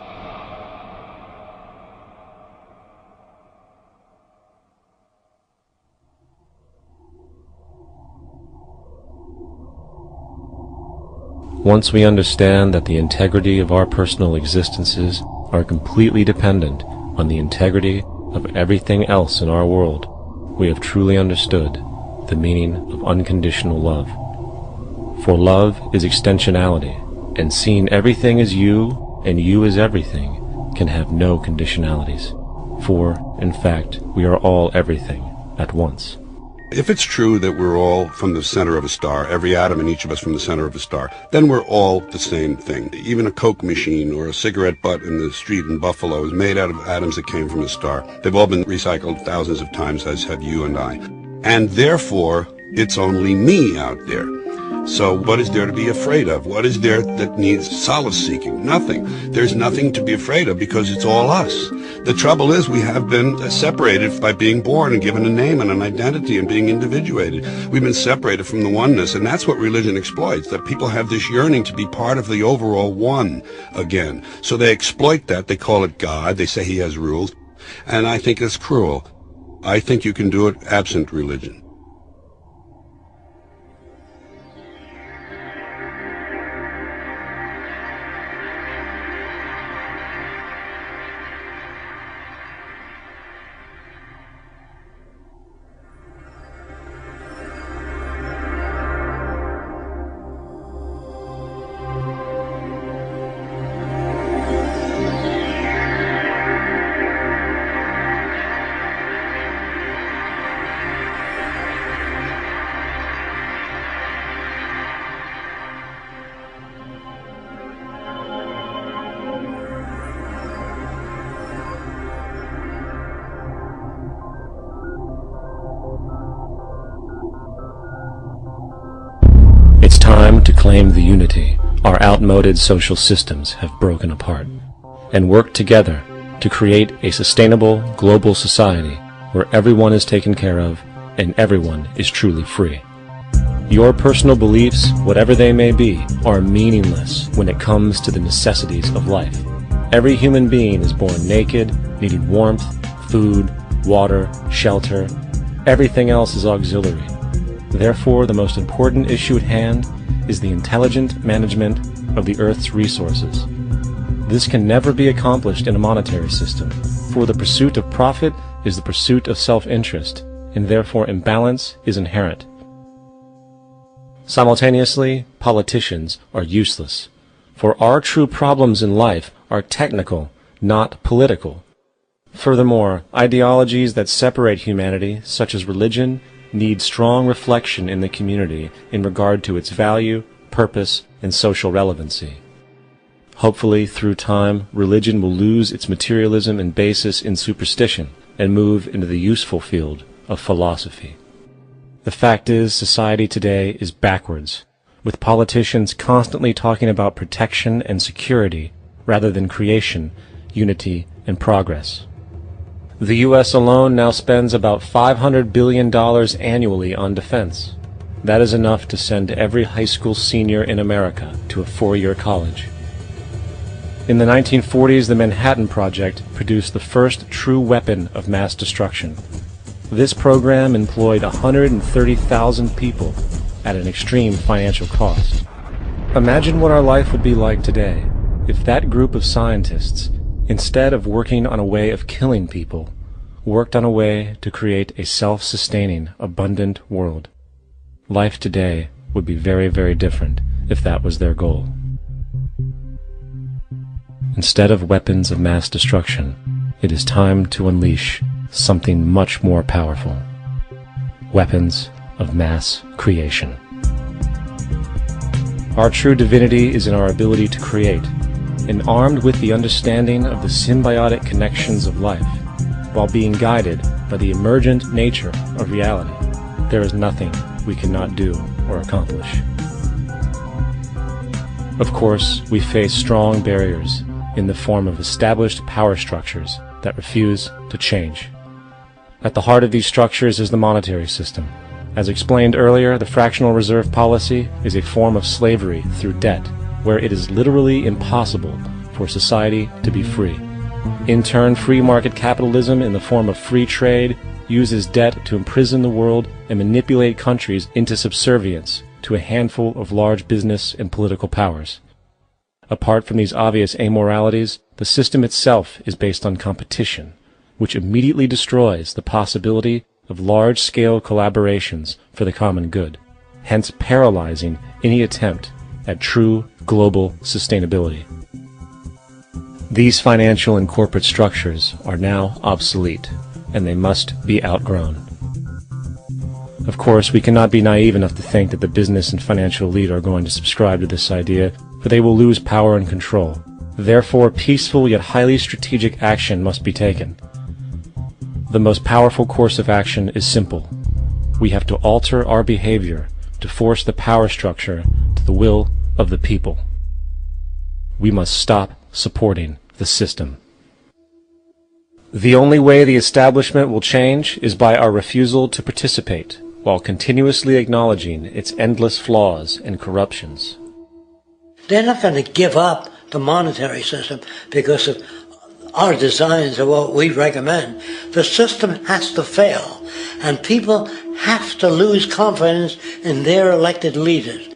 Once we understand that the integrity of our personal existences are completely dependent on the integrity of everything else in our world, we have truly understood the meaning of unconditional love. For love is extensionality, and seeing everything as you and you as everything can have no conditionalities. For, in fact, we are all everything at once. If it's true that we're all from the center of a star, every atom in each of us from the center of a star, then we're all the same thing. Even a Coke machine or a cigarette butt in the street in Buffalo is made out of atoms that came from a star. They've all been recycled thousands of times, as have you and I. And therefore, it's only me out there. So what is there to be afraid of? What is there that needs solace-seeking? Nothing. There's nothing to be afraid of because it's all us. The trouble is we have been separated by being born and given a name and an identity and being individuated. We've been separated from the oneness, and that's what religion exploits, that people have this yearning to be part of the overall one again. So they exploit that. They call it God. They say he has rules. And I think it's cruel. I think you can do it absent religion. It's time to claim the unity our outmoded social systems have broken apart, and work together to create a sustainable global society where everyone is taken care of and everyone is truly free. Your personal beliefs, whatever they may be, are meaningless when it comes to the necessities of life. Every human being is born naked, needing warmth, food, water, shelter, Everything else is auxiliary. Therefore, the most important issue at hand is the intelligent management of the Earth's resources. This can never be accomplished in a monetary system, for the pursuit of profit is the pursuit of self-interest, and therefore imbalance is inherent. Simultaneously, politicians are useless, for our true problems in life are technical, not political. Furthermore, ideologies that separate humanity, such as religion, need strong reflection in the community in regard to its value, purpose, and social relevancy. Hopefully, through time, religion will lose its materialism and basis in superstition and move into the useful field of philosophy. The fact is, society today is backwards, with politicians constantly talking about protection and security rather than creation, unity, and progress. The U.S. alone now spends about $500 billion annually on defense. That is enough to send every high school senior in America to a 4-year college. In the 1940s, the Manhattan Project produced the first true weapon of mass destruction. This program employed 130,000 people at an extreme financial cost. Imagine what our life would be like today if that group of scientists, instead of working on a way of killing people, worked on a way to create a self-sustaining, abundant world. Life today would be very, very different if that was their goal. Instead of weapons of mass destruction, it is time to unleash something much more powerful. Weapons of mass creation. Our true divinity is in our ability to create, and armed with the understanding of the symbiotic connections of life, while being guided by the emergent nature of reality, there is nothing we cannot do or accomplish. Of course, we face strong barriers in the form of established power structures that refuse to change. At the heart of these structures is the monetary system. As explained earlier, the fractional reserve policy is a form of slavery through debt, where it is literally impossible for society to be free. In turn, free market capitalism in the form of free trade uses debt to imprison the world and manipulate countries into subservience to a handful of large business and political powers. Apart from these obvious amoralities, the system itself is based on competition, which immediately destroys the possibility of large-scale collaborations for the common good, hence paralyzing any attempt at true global sustainability. These financial and corporate structures are now obsolete, and they must be outgrown. Of course, we cannot be naive enough to think that the business and financial elite are going to subscribe to this idea, for they will lose power and control. Therefore, peaceful yet highly strategic action must be taken. The most powerful course of action is simple. We have to alter our behavior to force the power structure to the will of the people. We must stop supporting the system. The only way the establishment will change is by our refusal to participate, while continuously acknowledging its endless flaws and corruptions. They're not going to give up the monetary system because of our designs of what we recommend. The system has to fail, and people have to lose confidence in their elected leaders.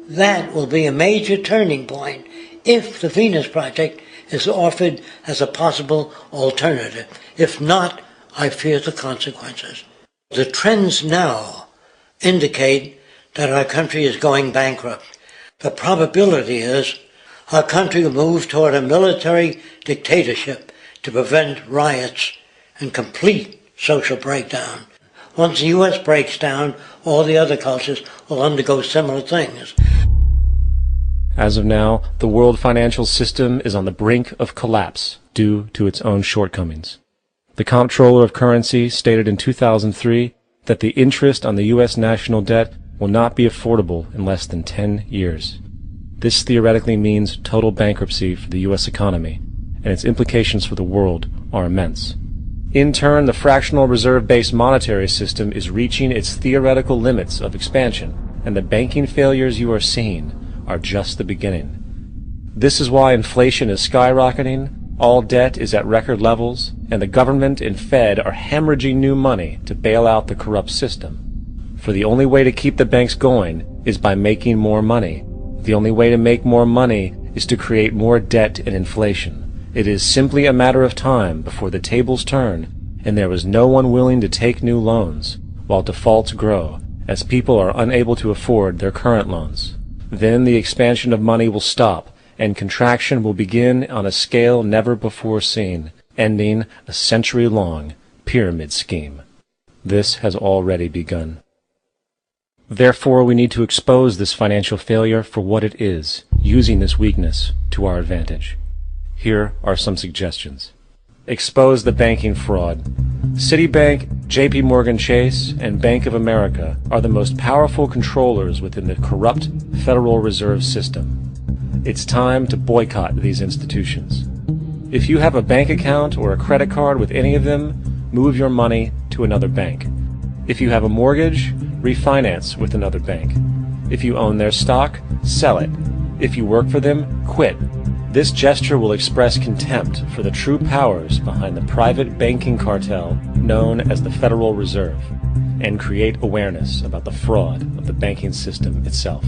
That will be a major turning point if the Venus Project is offered as a possible alternative. If not, I fear the consequences. The trends now indicate that our country is going bankrupt. The probability is our country will move toward a military dictatorship to prevent riots and complete social breakdown. Once the U.S. breaks down, all the other cultures will undergo similar things. As of now, the world financial system is on the brink of collapse due to its own shortcomings. The Comptroller of Currency stated in 2003 that the interest on the U.S. national debt will not be affordable in less than 10 years. This theoretically means total bankruptcy for the U.S. economy, and its implications for the world are immense. In turn, the fractional reserve-based monetary system is reaching its theoretical limits of expansion, and the banking failures you are seeing are just the beginning. This is why inflation is skyrocketing, All debt is at record levels, and the government and Fed are hemorrhaging new money to bail out the corrupt system. For the only way to keep the banks going is by making more money. The only way to make more money is to create more debt and inflation. It is simply a matter of time before the tables turn, and there is no one willing to take new loans, while defaults grow, as people are unable to afford their current loans. Then the expansion of money will stop, and contraction will begin on a scale never before seen, ending a century-long pyramid scheme. This has already begun. Therefore, we need to expose this financial failure for what it is, using this weakness to our advantage. Here are some suggestions. Expose the banking fraud. Citibank, JP Morgan Chase, and Bank of America are the most powerful controllers within the corrupt Federal Reserve System. It's time to boycott these institutions. If you have a bank account or a credit card with any of them, move your money to another bank. If you have a mortgage, refinance with another bank. If you own their stock, sell it. If you work for them, quit. This gesture will express contempt for the true powers behind the private banking cartel known as the Federal Reserve, and create awareness about the fraud of the banking system itself.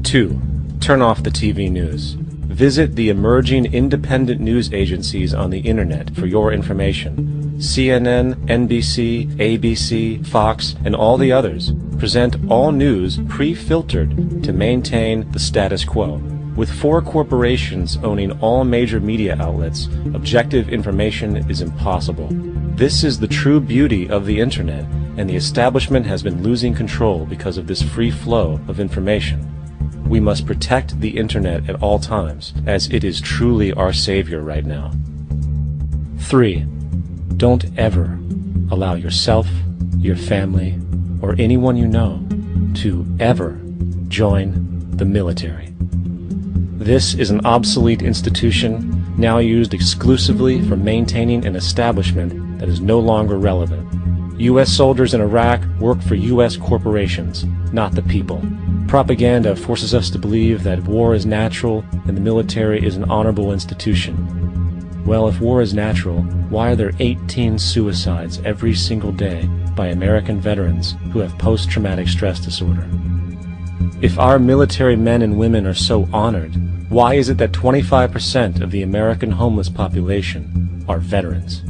2. Turn off the TV news. Visit the emerging independent news agencies on the internet for your information. CNN, NBC, ABC, Fox, and all the others present all news pre-filtered to maintain the status quo. With 4 corporations owning all major media outlets, objective information is impossible. This is the true beauty of the internet, and the establishment has been losing control because of this free flow of information. We must protect the internet at all times, as it is truly our savior right now. 3. Don't ever allow yourself, your family, or anyone you know to ever join the military. This is an obsolete institution now used exclusively for maintaining an establishment that is no longer relevant. U.S. soldiers in Iraq work for U.S. corporations, not the people. Propaganda forces us to believe that war is natural and the military is an honorable institution. Well, if war is natural, why are there 18 suicides every single day by American veterans who have post-traumatic stress disorder? If our military men and women are so honored, why is it that 25% of the American homeless population are veterans?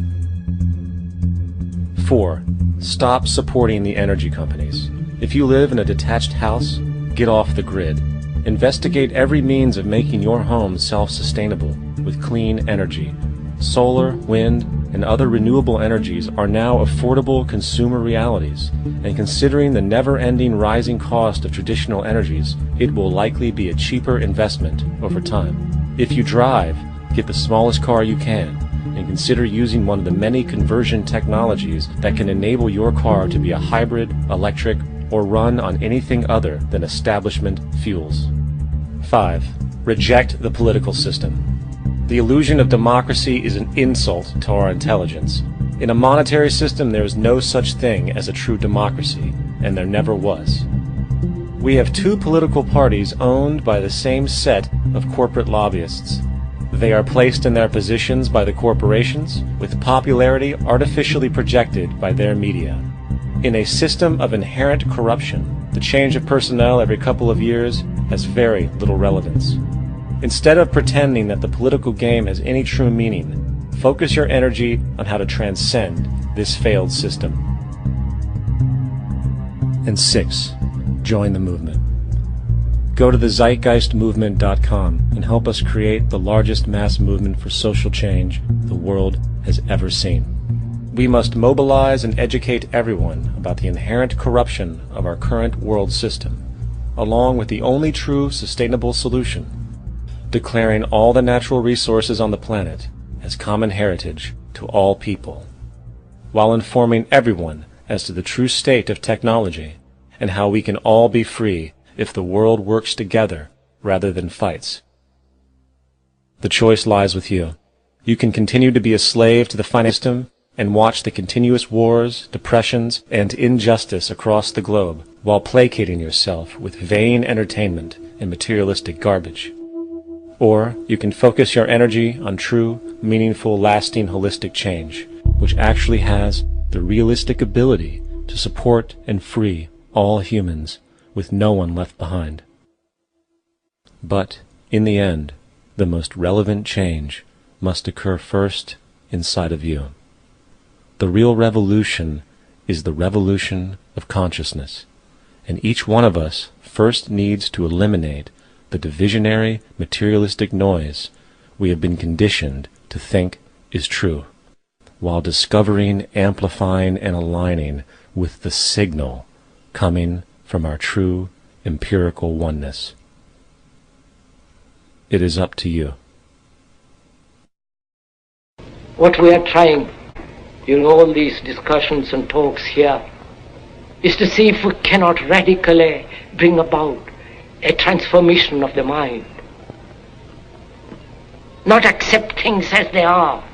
4. Stop supporting the energy companies. If you live in a detached house, get off the grid. Investigate every means of making your home self-sustainable with clean energy. Solar, wind, and other renewable energies are now affordable consumer realities, and considering the never-ending rising cost of traditional energies, it will likely be a cheaper investment over time. If you drive, get the smallest car you can, and consider using one of the many conversion technologies that can enable your car to be a hybrid, electric, or run on anything other than establishment fuels. 5. Reject the political system. The illusion of democracy is an insult to our intelligence. In a monetary system, there is no such thing as a true democracy, and there never was. We have 2 political parties owned by the same set of corporate lobbyists. They are placed in their positions by the corporations, with popularity artificially projected by their media. In a system of inherent corruption, the change of personnel every couple of years has very little relevance. Instead of pretending that the political game has any true meaning, focus your energy on how to transcend this failed system. And 6. Join the movement. Go to thezeitgeistmovement.com and help us create the largest mass movement for social change the world has ever seen. We must mobilize and educate everyone about the inherent corruption of our current world system, along with the only true sustainable solution, declaring all the natural resources on the planet as common heritage to all people, while informing everyone as to the true state of technology and how we can all be free if the world works together rather than fights. The choice lies with you. You can continue to be a slave to the finance system and watch the continuous wars, depressions, and injustice across the globe while placating yourself with vain entertainment and materialistic garbage. Or you can focus your energy on true, meaningful, lasting, holistic change, which actually has the realistic ability to support and free all humans with no one left behind. But, in the end, the most relevant change must occur first inside of you. The real revolution is the revolution of consciousness, and each one of us first needs to eliminate the divisionary, materialistic noise we have been conditioned to think is true, while discovering, amplifying, and aligning with the signal coming from our true empirical oneness. It is up to you. What we are trying in all these discussions and talks here is to see if we cannot radically bring about a transformation of the mind. Not accept things as they are,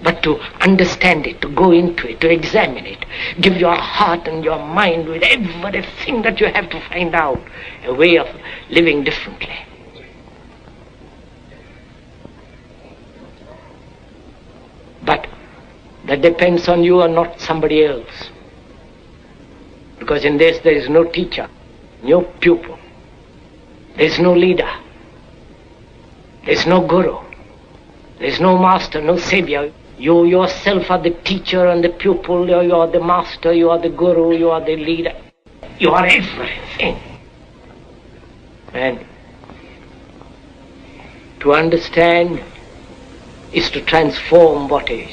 but to understand it, to go into it, to examine it, give your heart and your mind with everything that you have to find out a way of living differently. But that depends on you and not somebody else. Because in this there is no teacher, no pupil, there is no leader, there is no guru, there is no master, no savior. You yourself are the teacher and the pupil, you are the master, you are the guru, you are the leader. You are everything. And to understand is to transform what is.